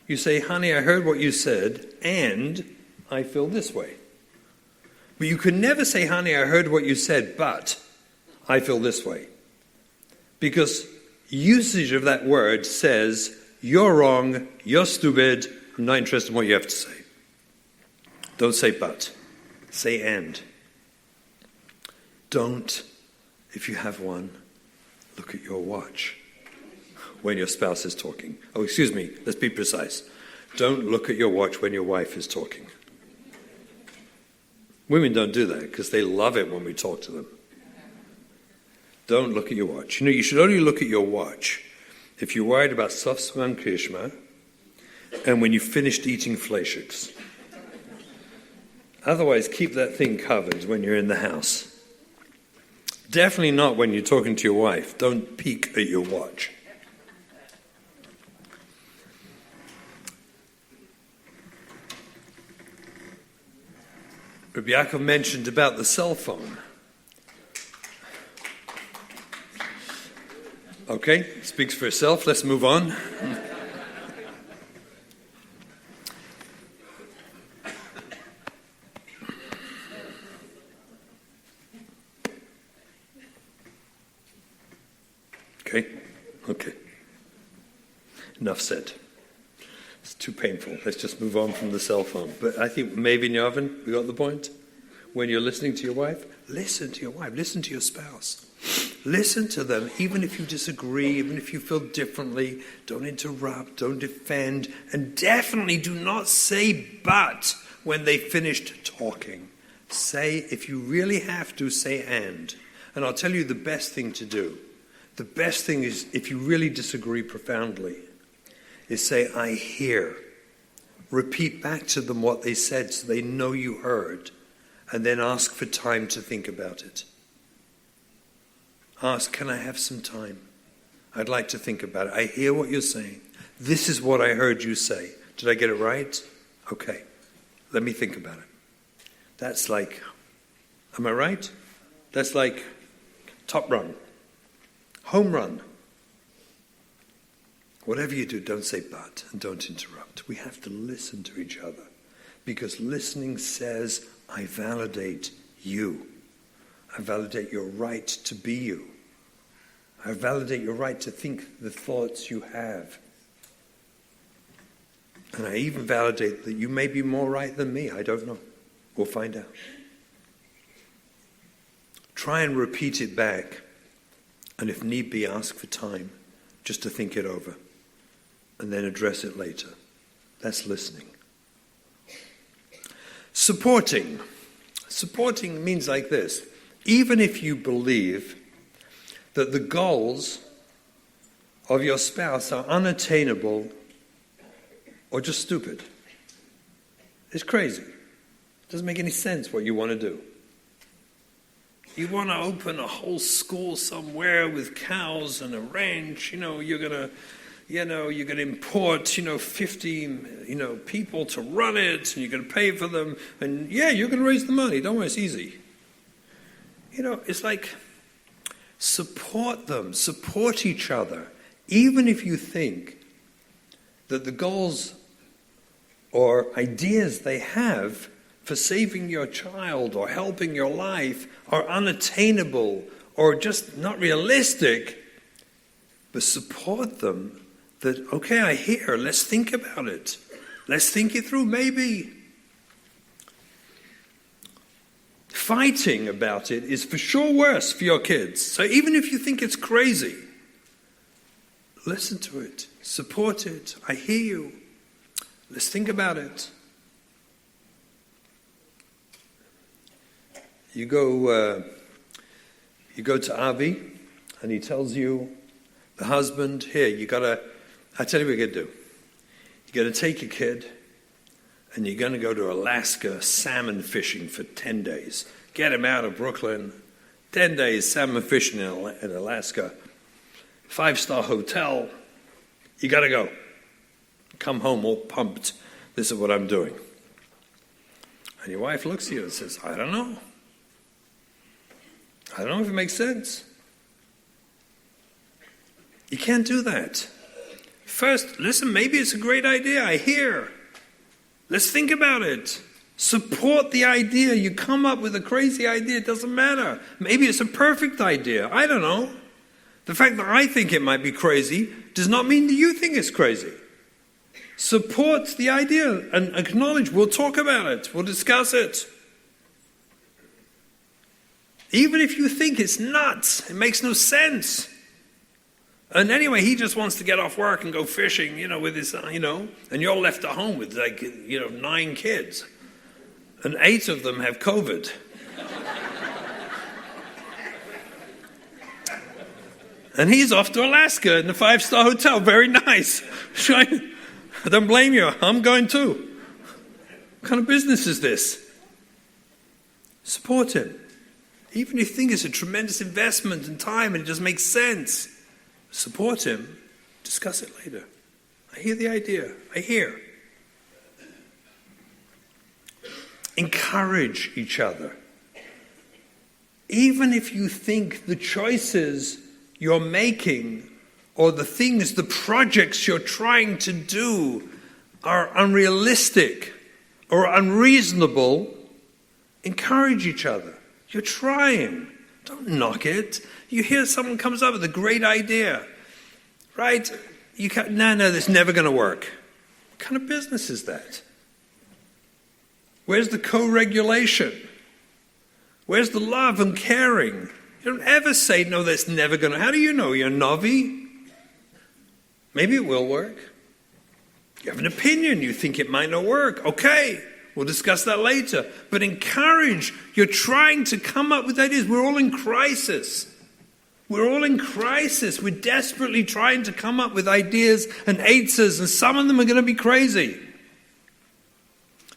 You say, honey, I heard what you said, and I feel this way. But you can never say, honey, I heard what you said, but I feel this way. Because usage of that word says, you're wrong, you're stupid, I'm not interested in what you have to say. Don't say but. Say and. Don't, if you have one, look at your watch when your spouse is talking. Oh, excuse me, let's be precise. Don't look at your watch when your wife is talking. Women don't do that because they love it when we talk to them. Don't look at your watch. You know, you should only look at your watch if you're worried about Southfield Krishma and when you finished eating fleischiks. Otherwise, keep that thing covered when you're in the house. Definitely not when you're talking to your wife. Don't peek at your watch. Rabbi Yaakov mentioned about the cell phone. Okay, speaks for itself. Let's move on. Okay. Enough said. It's too painful. Let's just move on from the cell phone. But I think maybe in your oven, we got the point? when you're listening to your wife? Listen to your wife. Listen to your spouse. Listen to them, even if you disagree, even if you feel differently. Don't interrupt, don't defend, and definitely do not say but when they finished talking. Say, if you really have to, say and. And I'll tell you the best thing to do. The best thing is, if you really disagree profoundly, is say, I hear. Repeat back to them what they said so they know you heard, and then ask for time to think about it. Ask, can I have some time? I'd like to think about it. I hear what you're saying. This is what I heard you say. Did I get it right? Okay, let me think about it. That's like, am I right? That's like top run, home run. Whatever you do, don't say but and don't interrupt. We have to listen to each other because listening says, I validate you. I validate your right to be you. I validate your right to think the thoughts you have. And I even validate that you may be more right than me. I don't know. We'll find out. Try and repeat it back. And if need be, ask for time just to think it over. And then address it later. That's listening. Supporting. Supporting means like this. Even if you believe that the goals of your spouse are unattainable or just stupid. It's crazy. It doesn't make any sense what you want to do. You want to open a whole school somewhere with cows and a ranch. You're going to import, 50, people to run it, and you're going to pay for them. And yeah, you're going to raise the money. Don't worry, it's easy. It's like, support them, support each other, even if you think that the goals or ideas they have for saving your child or helping your life are unattainable or just not realistic, but support them that, okay, I hear, let's think about it. Let's think it through, maybe. Fighting about it is for sure worse for your kids. So even if you think it's crazy, listen to it, support it. I hear you. Let's think about it. You go to Avi, and he tells you, the husband, here, I tell you what you're going to do. You're going to take your kid, and you're going to go to Alaska salmon fishing for 10 days. Get him out of Brooklyn. 10 days salmon fishing in Alaska. 5-star hotel. You got to go. Come home all pumped. This is what I'm doing. And your wife looks at you and says, I don't know. I don't know if it makes sense. You can't do that. First, listen, maybe it's a great idea. I hear. Let's think about it. Support the idea. You come up with a crazy idea, it doesn't matter. Maybe it's a perfect idea. I don't know. The fact that I think it might be crazy does not mean that you think it's crazy. Support the idea and acknowledge, we'll talk about it. We'll discuss it. Even if you think it's nuts, it makes no sense. And anyway, he just wants to get off work and go fishing, with his, and you're left at home with 9 kids. And 8 of them have COVID. And he's off to Alaska in the 5-star hotel. Very nice. I don't blame you. I'm going too. What kind of business is this? Support him. Even if you think it's a tremendous investment in time and it just makes sense. Support him. Discuss it later. I hear the idea. I hear. Encourage each other. Even if you think the choices you're making or the things, the projects you're trying to do are unrealistic or unreasonable, encourage each other. You're trying. Don't knock it. You hear someone comes up with a great idea, right? You can't, no, that's never going to work. What kind of business is that? Where's the co-regulation? Where's the love and caring? You don't ever say, no, that's never going to. How do you know? You're a novi? Maybe it will work. You have an opinion. You think it might not work. Okay, we'll discuss that later. But encourage. You're trying to come up with ideas. We're all in crisis. We're all in crisis. We're desperately trying to come up with ideas and answers, and some of them are going to be crazy.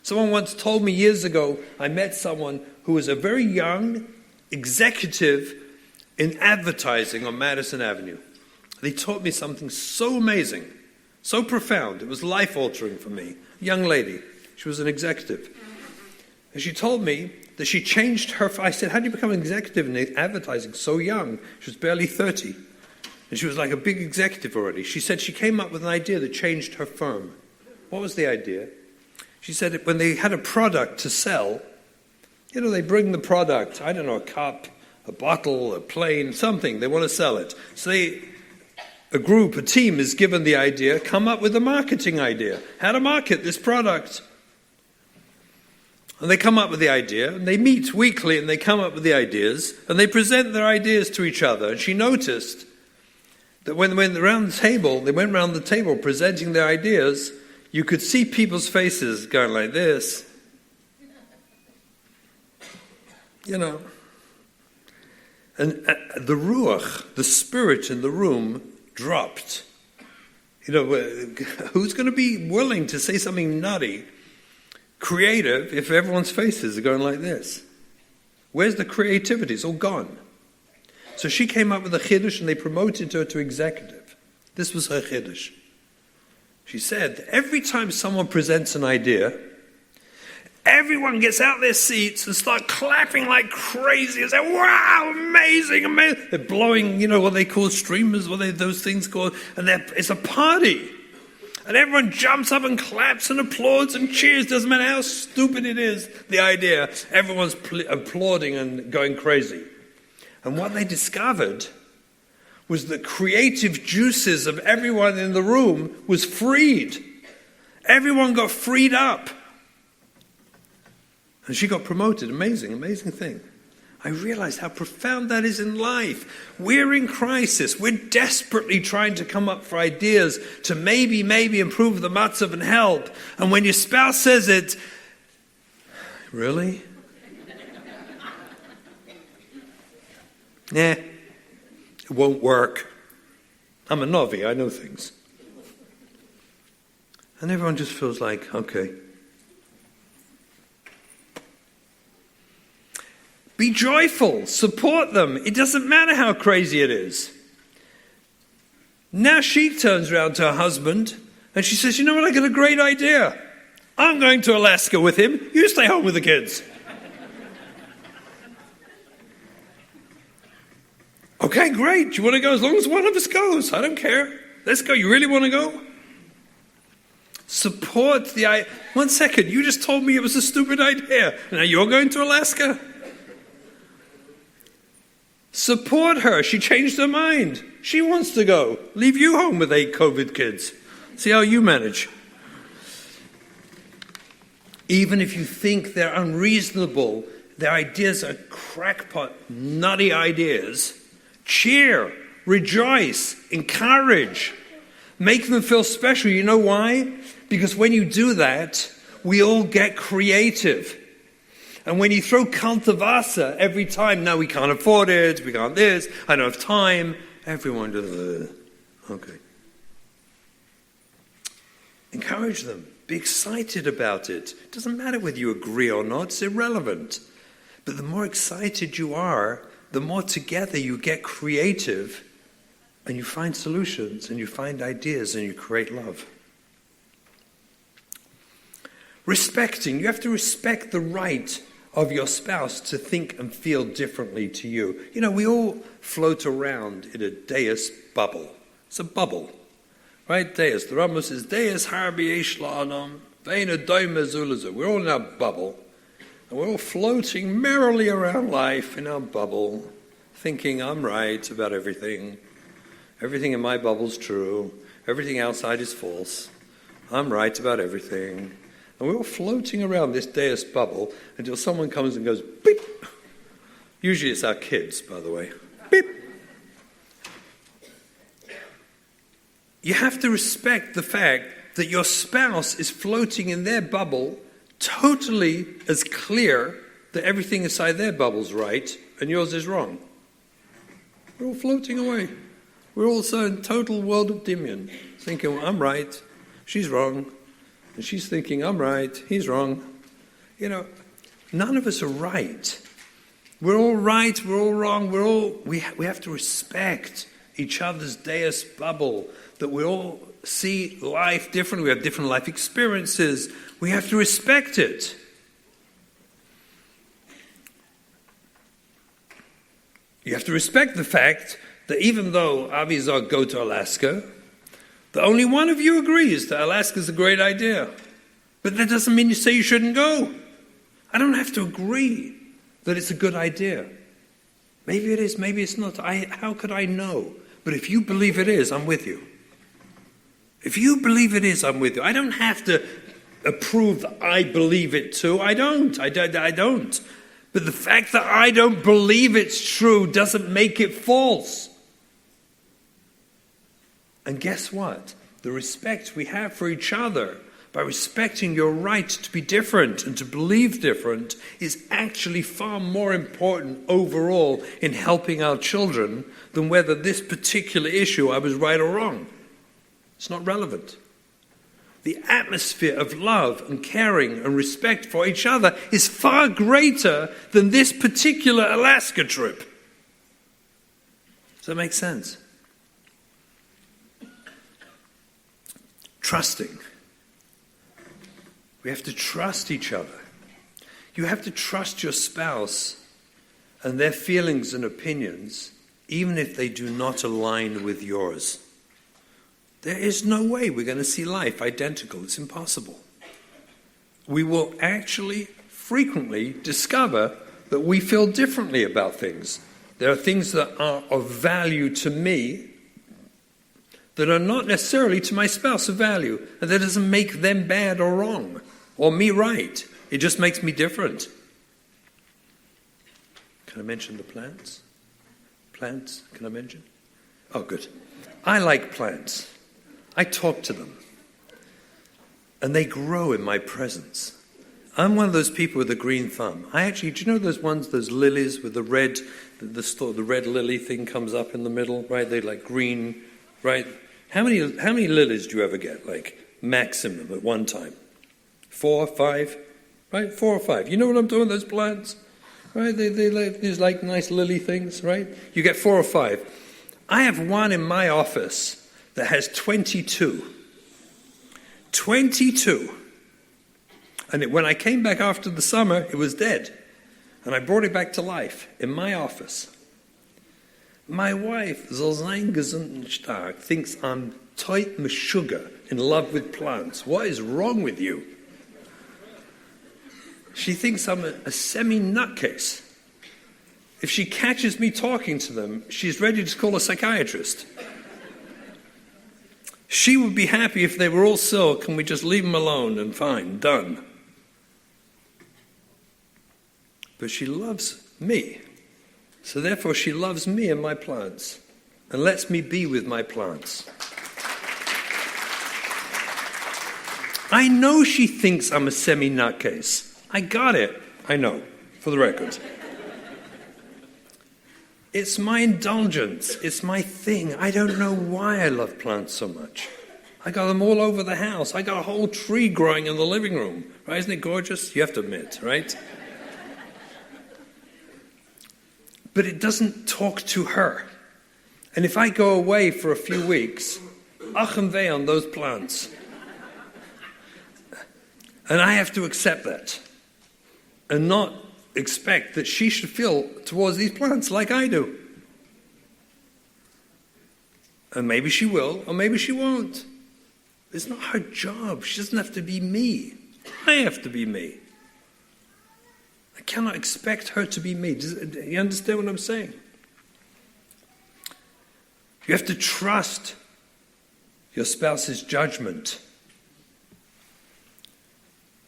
Someone once told me years ago, I met someone who was a very young executive in advertising on Madison Avenue. They taught me something so amazing, so profound. It was life-altering for me. A young lady. She was an executive. And she told me that she changed her... I said, how do you become an executive in advertising so young? She was barely 30. And she was like a big executive already. She said she came up with an idea that changed her firm. What was the idea? She said when they had a product to sell, they bring the product, I don't know, a cup, a bottle, a plane, something. They want to sell it. So a team is given the idea, come up with a marketing idea. How to market this product. And they come up with the idea, and they meet weekly, and they come up with the ideas, and they present their ideas to each other. And she noticed that when they went around the table presenting their ideas, you could see people's faces going like this. And the ruach, the spirit in the room, dropped. Who's going to be willing to say something nutty, creative, if everyone's faces are going like this? Where's the creativity? It's all gone. So she came up with a chiddush, and they promoted her to executive. This was her chiddush. She said, every time someone presents an idea, everyone gets out their seats and start clapping like crazy and say, wow, amazing, amazing. They're blowing, what they call streamers, those things called, and it's a party. And everyone jumps up and claps and applauds and cheers. Doesn't matter how stupid it is, the idea. Everyone's applauding and going crazy. And what they discovered was the creative juices of everyone in the room was freed. Everyone got freed up. And she got promoted. Amazing, amazing thing. I realized how profound that is in life. We're in crisis. We're desperately trying to come up for ideas to maybe improve the matzav and help. And when your spouse says it, really? Nah, it won't work. I'm a novi, I know things. And everyone just feels like, okay. Be joyful, support them. It doesn't matter how crazy it is. Now she turns around to her husband and she says, you know what, I got a great idea. I'm going to Alaska with him. You stay home with the kids. Okay, great. Do you want to go? As long as one of us goes. I don't care. Let's go. You really want to go? Support the idea. 1 second. You just told me it was a stupid idea. Now you're going to Alaska? Support her. She changed her mind. She wants to go. Leave you home with 8 COVID kids. See how you manage. Even if you think they're unreasonable, their ideas are crackpot, nutty ideas, cheer, rejoice, encourage, make them feel special. You know why? Because when you do that, we all get creative. And when you throw cultivasa every time, now we can't afford it, we can't this, I don't have time, everyone does, okay. Encourage them. Be excited about it. It doesn't matter whether you agree or not, it's irrelevant. But the more excited you are, the more together you get creative and you find solutions and you find ideas and you create love. Respecting. You have to respect the right of your spouse to think and feel differently to you. You know, we all float around in a deus bubble. It's a bubble. Right? Deus. The Rambam says, Deus harbi yesh la'adam, ve'ena doime zulazu. We're all in our bubble. And we're all floating merrily around life in our bubble, thinking I'm right about everything. Everything in my bubble's true. Everything outside is false. I'm right about everything. And we're all floating around this deus bubble until someone comes and goes, beep. Usually it's our kids, by the way. Beep. You have to respect the fact that your spouse is floating in their bubble, totally as clear that everything inside their bubble's right and yours is wrong. We're all floating away. We're also in total world of dimion, thinking, well, I'm right, she's wrong, and she's thinking, I'm right, he's wrong. None of us are right. We're all right, we're all wrong, we have to respect each other's deus bubble, that we all see life differently, we have different life experiences, we have to respect it. You have to respect the fact that even though Avizar go to Alaska, that only one of you agrees that Alaska's a great idea. But that doesn't mean you say you shouldn't go. I don't have to agree that it's a good idea. Maybe it is, maybe it's not. How could I know? But if you believe it is, I'm with you. If you believe it is, I'm with you. I don't have to approve that I believe it too. I don't. But the fact that I don't believe it's true doesn't make it false. And guess what? The respect we have for each other, by respecting your right to be different and to believe different, is actually far more important overall in helping our children than whether this particular issue I was right or wrong. It's not relevant. The atmosphere of love and caring and respect for each other is far greater than this particular Alaska trip. Does that make sense? Trusting. We have to trust each other. You have to trust your spouse and their feelings and opinions, even if they do not align with yours. There is no way we're going to see life identical. It's impossible. We will actually frequently discover that we feel differently about things. There are things that are of value to me that are not necessarily to my spouse of value, and that doesn't make them bad or wrong, or me right. It just makes me different. Can I mention the plants? Plants, can I mention? Oh, good. I like plants. I talk to them. And they grow in my presence. I'm one of those people with a green thumb. Do you know those ones, those lilies with the red lily thing comes up in the middle, right? They're like green, right? How many lilies do you ever get, like maximum at one time? 4 or 5, right? 4 or 5. You know what I'm doing, those plants? Right? They like these like nice lily things, right? You get 4 or 5. I have one in my office that has 22. 22. And when I came back after the summer, it was dead. And I brought it back to life in my office. My wife, soll sein gesund und stark, thinks I'm tight meshuggah, in love with plants. What is wrong with you? She thinks I'm a semi-nutcase. If she catches me talking to them, she's ready to call a psychiatrist. She would be happy if they were all silk and we just leave them alone and fine, done. But she loves me. So therefore she loves me and my plants and lets me be with my plants. I know she thinks I'm a semi-nutcase. I got it. I know, for the record. It's my indulgence. It's my thing. I don't know why I love plants so much. I got them all over the house. I got a whole tree growing in the living room. Right? Isn't it gorgeous? You have to admit, right? But it doesn't talk to her. And if I go away for a few weeks, achem veh on those plants. And I have to accept that. And not expect that she should feel towards these plants like I do. And maybe she will, or maybe she won't. It's not her job. She doesn't have to be me. I have to be me. I cannot expect her to be me. Do you understand what I'm saying? You have to trust your spouse's judgment.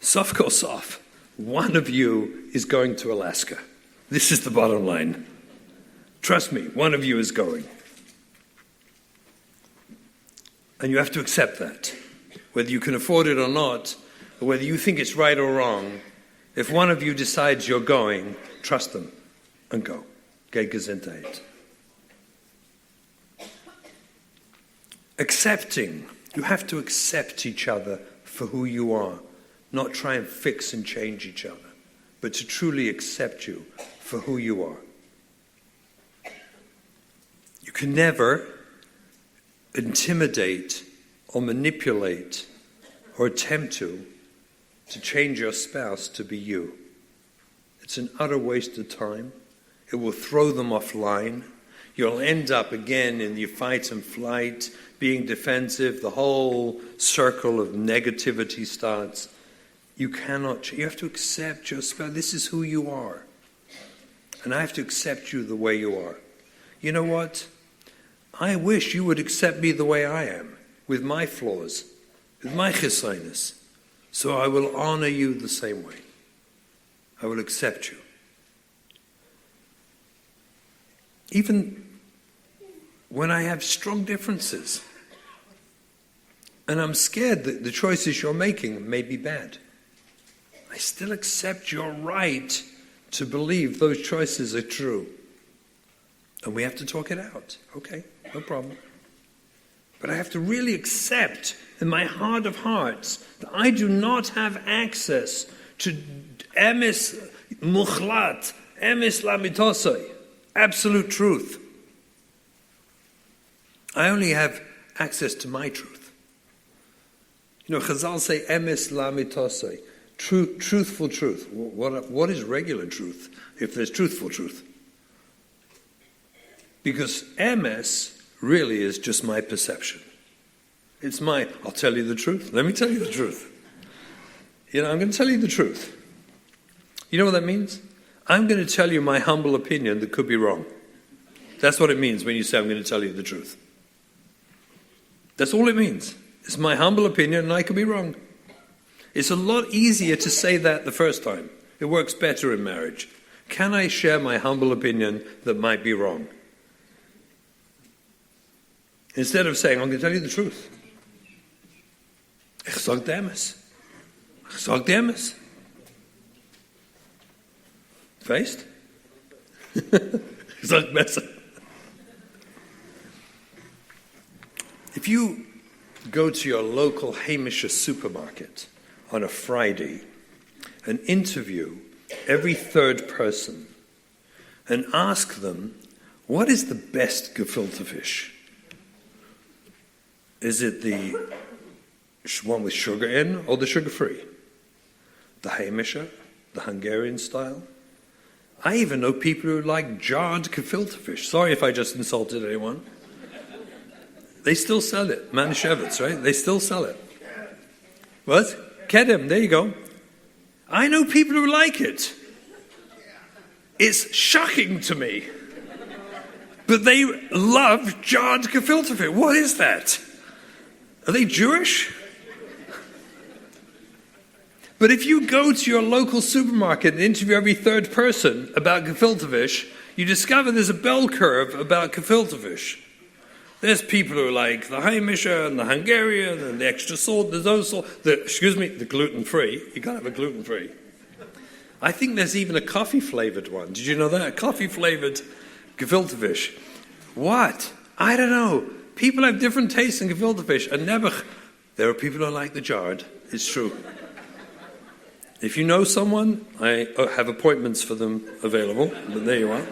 Sof kol sof. One of you is going to Alaska. This is the bottom line. Trust me, one of you is going. And you have to accept that. Whether you can afford it or not, or whether you think it's right or wrong, if one of you decides you're going, trust them and go. Geh Gesundheit. Accepting. You have to accept each other for who you are, not try and fix and change each other, but to truly accept you for who you are. You can never intimidate or manipulate or attempt to change your spouse to be you. It's an utter waste of time. It will throw them offline. You'll end up again in your fight and flight, being defensive. The whole circle of negativity starts. You have to accept your spouse. This is who you are. And I have to accept you the way you are. You know what? I wish you would accept me the way I am, with my flaws, with my chesronos. So I will honor you the same way. I will accept you. Even when I have strong differences, and I'm scared that the choices you're making may be bad, I still accept your right to believe those choices are true. And we have to talk it out. Okay, no problem. But I have to really accept in my heart of hearts that I do not have access to emes muchlat, emes lamitosoi, absolute truth. I only have access to my truth. You know, Chazal say emes lamitosoi, truthful truth. What is regular truth if there's truthful truth? Because emes really is just my perception. It's I'll tell you the truth. Let me tell you the truth. You know, I'm going to tell you the truth. You know what that means? I'm going to tell you my humble opinion that could be wrong. That's what it means when you say I'm going to tell you the truth. That's all it means. It's my humble opinion and I could be wrong. It's a lot easier to say that the first time. It works better in marriage. Can I share my humble opinion that might be wrong? Instead of saying, I'm going to tell you the truth. Ich sag demes. Ich sag demes. Feist? Ich sag besser. If you go to your local Hamisher supermarket on a Friday and interview every third person and ask them, what is the best gefilte fish? Is it the one with sugar in or the sugar-free? The Hamisher, the Hungarian style? I even know people who like jarred gefilte fish. Sorry if I just insulted anyone. They still sell it. Manischewitz, right? They still sell it. What? Kedem, there you go. I know people who like it. It's shocking to me. But they love jarred gefilte fish. What is that? Are they Jewish? But if you go to your local supermarket and interview every third person about gefilte fish, you discover there's a bell curve about gefilte fish. There's people who like the Heimischer and the Hungarian and the extra salt, there's no salt, the gluten-free. You can't have a gluten-free. I think there's even a coffee-flavored one. Did you know that? A coffee-flavored gefilte fish. What? I don't know. People have different tastes in gefilte fish. And there are people who like the jarred. It's true. If you know someone, I have appointments for them available. But there you are.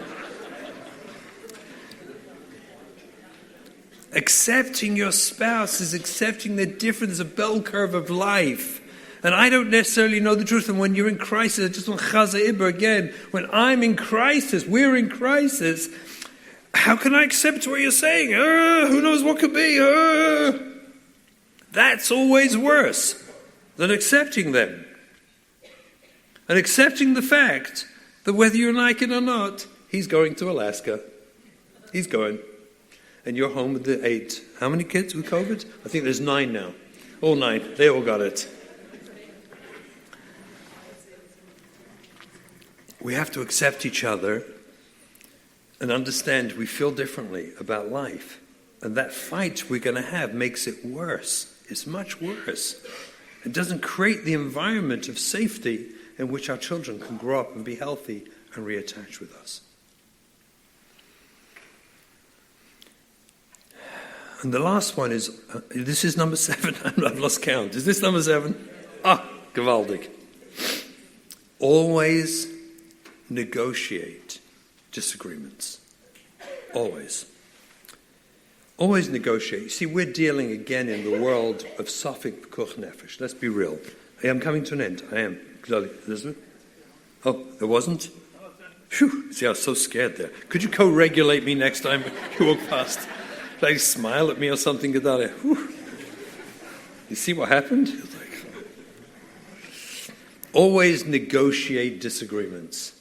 Accepting your spouse is accepting the difference, a bell curve of life. And I don't necessarily know the truth. And when you're in crisis, I just want Chaza Iber again. When I'm in crisis, we're in crisis. How can I accept what you're saying? Who knows what could be? That's always worse than accepting them. And accepting the fact that whether you like it or not, he's going to Alaska. He's going. And you're home with the 8. How many kids with COVID? I think there's 9 now. All 9. They all got it. we have to accept each other and understand we feel differently about life. And that fight we're going to have makes it worse. It's much worse. It doesn't create the environment of safety in which our children can grow up and be healthy and reattach with us. And the last one is, this is number 7. I've lost count. Is this number 7? Gewaldig. Always negotiate disagreements. Always. Always negotiate. You see, we're dealing again in the world of Southfield Nefesh. Let's be real. I am coming to an end. I am. Elizabeth? Oh, it wasn't? Phew. See, I was so scared there. Could you co-regulate me next time you walk past? Like smile at me or something, Gedalia. You see what happened? Always negotiate disagreements.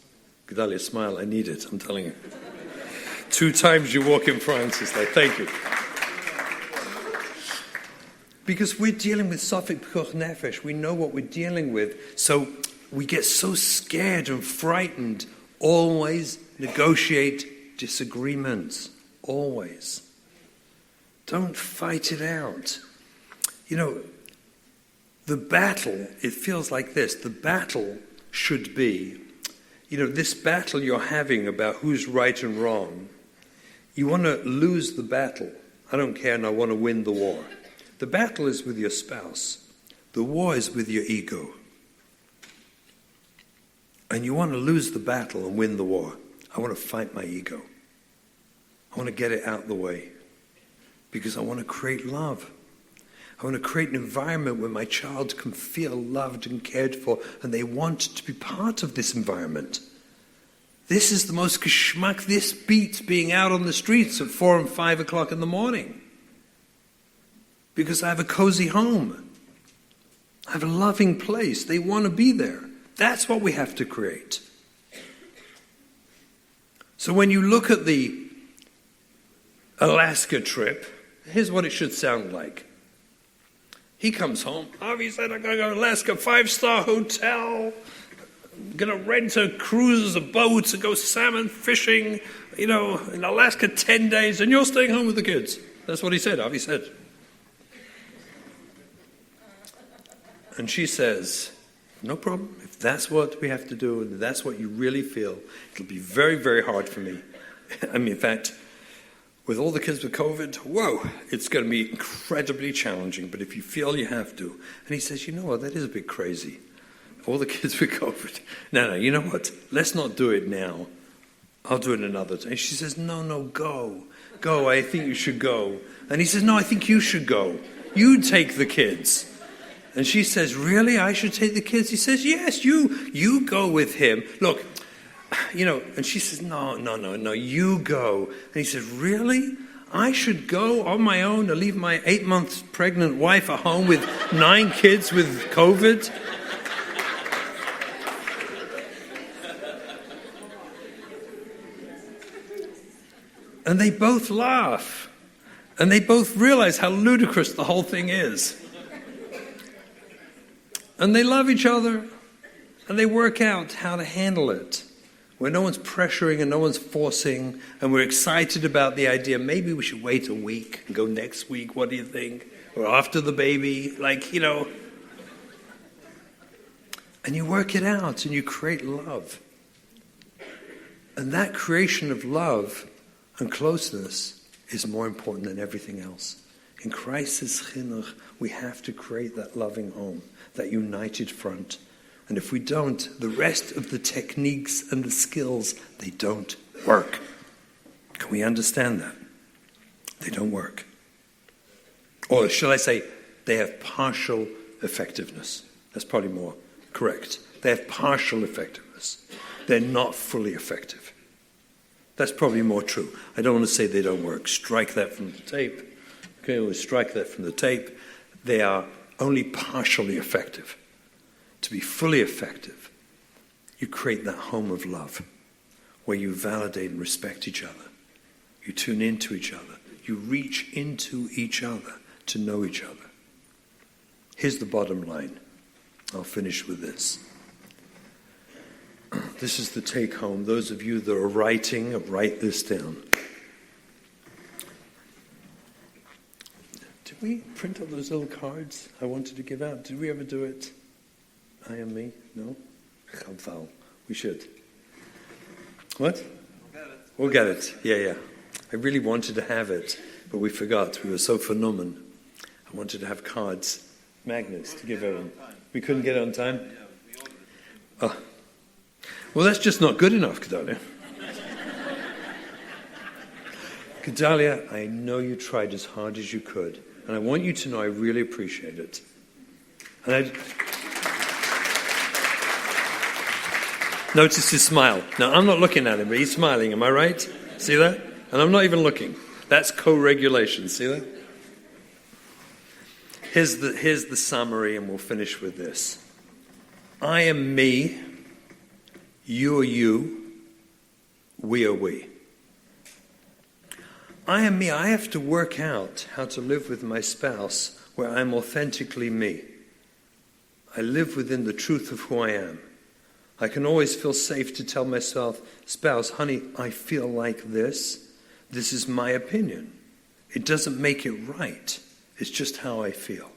Gedalia, smile. I need it. I'm telling you. 2 times you walk in France. It's like, thank you. Because we're dealing with Southfield Nefesh. We know what we're dealing with. So we get so scared and frightened. Always negotiate disagreements. Always. Don't fight it out. You know, the battle, it feels like this. The battle should be, this battle you're having about who's right and wrong. You want to lose the battle. I don't care, and I want to win the war. The battle is with your spouse. The war is with your ego. And you want to lose the battle and win the war. I want to fight my ego. I want to get it out the way. Because I want to create love. I want to create an environment where my child can feel loved and cared for, and they want to be part of this environment. This is the most geschmack. This beats being out on the streets at 4 and 5 o'clock in the morning. Because I have a cozy home. I have a loving place. They want to be there. That's what we have to create. So when you look at the Alaska trip, here's what it should sound like. He comes home. Avi said, I'm going to go to Alaska, 5-star hotel. I'm going to rent a cruise, a boat, to go salmon fishing, in Alaska 10 days, and you're staying home with the kids. That's what he said, Avi said. And she says, no problem. If that's what we have to do, and that's what you really feel, it'll be very, very hard for me. In fact, with all the kids with COVID, it's going to be incredibly challenging, but if you feel you have to. And he says, you know what, that is a bit crazy. All the kids with COVID. No, you know what, let's not do it now. I'll do it another time. And she says, no, go. Go, I think you should go. And he says, no, I think you should go. You take the kids. And she says, really, I should take the kids? He says, yes, you go with him. Look, and she says, no, you go. And he says, really? I should go on my own to leave my 8 months pregnant wife at home with 9 kids with COVID? And they both laugh. And they both realize how ludicrous the whole thing is. And they love each other. And they work out how to handle it. Where no one's pressuring and no one's forcing, and we're excited about the idea, maybe we should wait a week and go next week, what do you think? Or after the baby, And you work it out and you create love. And that creation of love and closeness is more important than everything else. In Christ's chinuch, we have to create that loving home, that united front. And if we don't, the rest of the techniques and the skills, they don't work. Can we understand that? They don't work. Or shall I say, they have partial effectiveness. That's probably more correct. They have partial effectiveness. They're not fully effective. That's probably more true. I don't want to say they don't work. Strike that from the tape. Okay, we'll strike that from the tape. They are only partially effective. To be fully effective, you create that home of love where you validate and respect each other. You tune into each other. You reach into each other to know each other. Here's the bottom line. I'll finish with this. this is the take home. Those of you that are writing, write this down. Did we print all those little cards I wanted to give out? Did we ever do it? I am me? No? Chaval. We should. What? We'll get it. Yeah. I really wanted to have it, but we forgot. We were so phenomenal. I wanted to have cards, magnets to give everyone. We couldn't get it on time? Oh. Well, that's just not good enough, Gedalia. Gedalia, I know you tried as hard as you could, and I want you to know I really appreciate it. And notice his smile. Now, I'm not looking at him, but he's smiling. Am I right? See that? And I'm not even looking. That's co-regulation. See that? Here's the summary, and we'll finish with this. I am me. You are you. We are we. I am me. I have to work out how to live with my spouse where I'm authentically me. I live within the truth of who I am. I can always feel safe to tell myself, spouse, honey, I feel like this. This is my opinion. It doesn't make it right. It's just how I feel.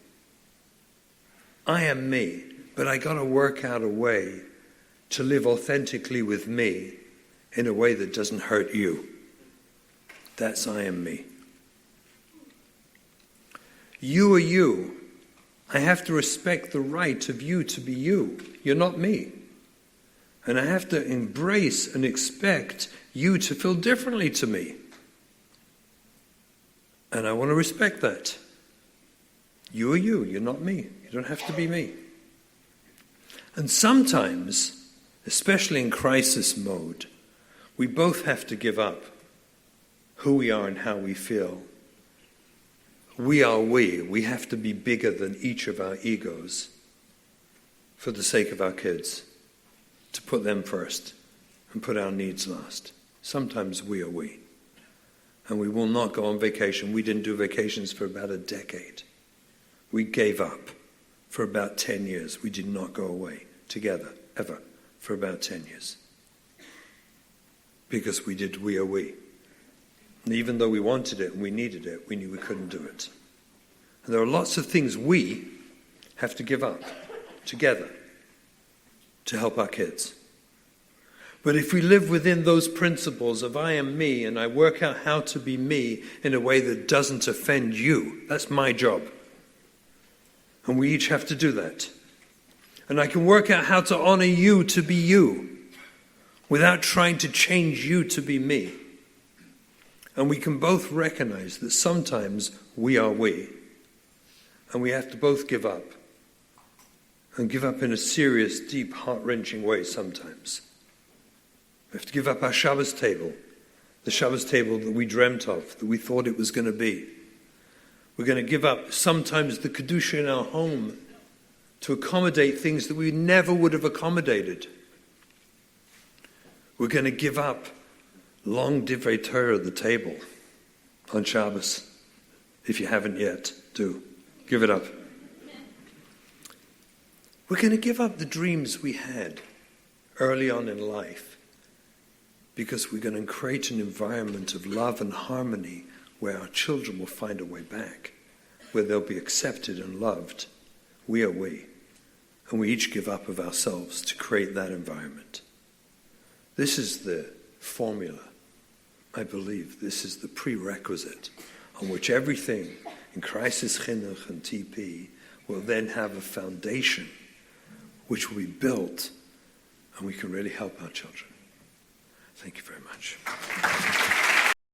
I am me, but I got to work out a way to live authentically with me in a way that doesn't hurt you. That's I am me. You are you. I have to respect the right of you to be you. You're not me. And I have to embrace and expect you to feel differently to me. And I want to respect that. You are you. You're not me. You don't have to be me. And sometimes, especially in crisis mode, we both have to give up who we are and how we feel. We are we. We have to be bigger than each of our egos for the sake of our kids, to put them first and put our needs last. Sometimes we are we. And we will not go on vacation. We didn't do vacations for about a decade. We gave up for about 10 years. We did not go away together, ever, for about 10 years. Because we are we. And even though we wanted it and we needed it, we knew we couldn't do it. And there are lots of things we have to give up together to help our kids. But if we live within those principles of I am me and I work out how to be me in a way that doesn't offend you, that's my job. And we each have to do that. And I can work out how to honor you to be you without trying to change you to be me. And we can both recognize that sometimes we are we. And we have to both give up. And give up in a serious, deep, heart-wrenching way sometimes. We have to give up our Shabbos table. The Shabbos table that we dreamt of, that we thought it was going to be. We're going to give up sometimes the Kedusha in our home to accommodate things that we never would have accommodated. We're going to give up long divrei Torah at the table on Shabbos. If you haven't yet, do. Give it up. We're going to give up the dreams we had early on in life because we're going to create an environment of love and harmony where our children will find a way back, where they'll be accepted and loved. We are we. And we each give up of ourselves to create that environment. This is the formula. I believe this is the prerequisite on which everything in crisis chinuch and TP will then have a foundation which will be built and we can really help our children. Thank you very much.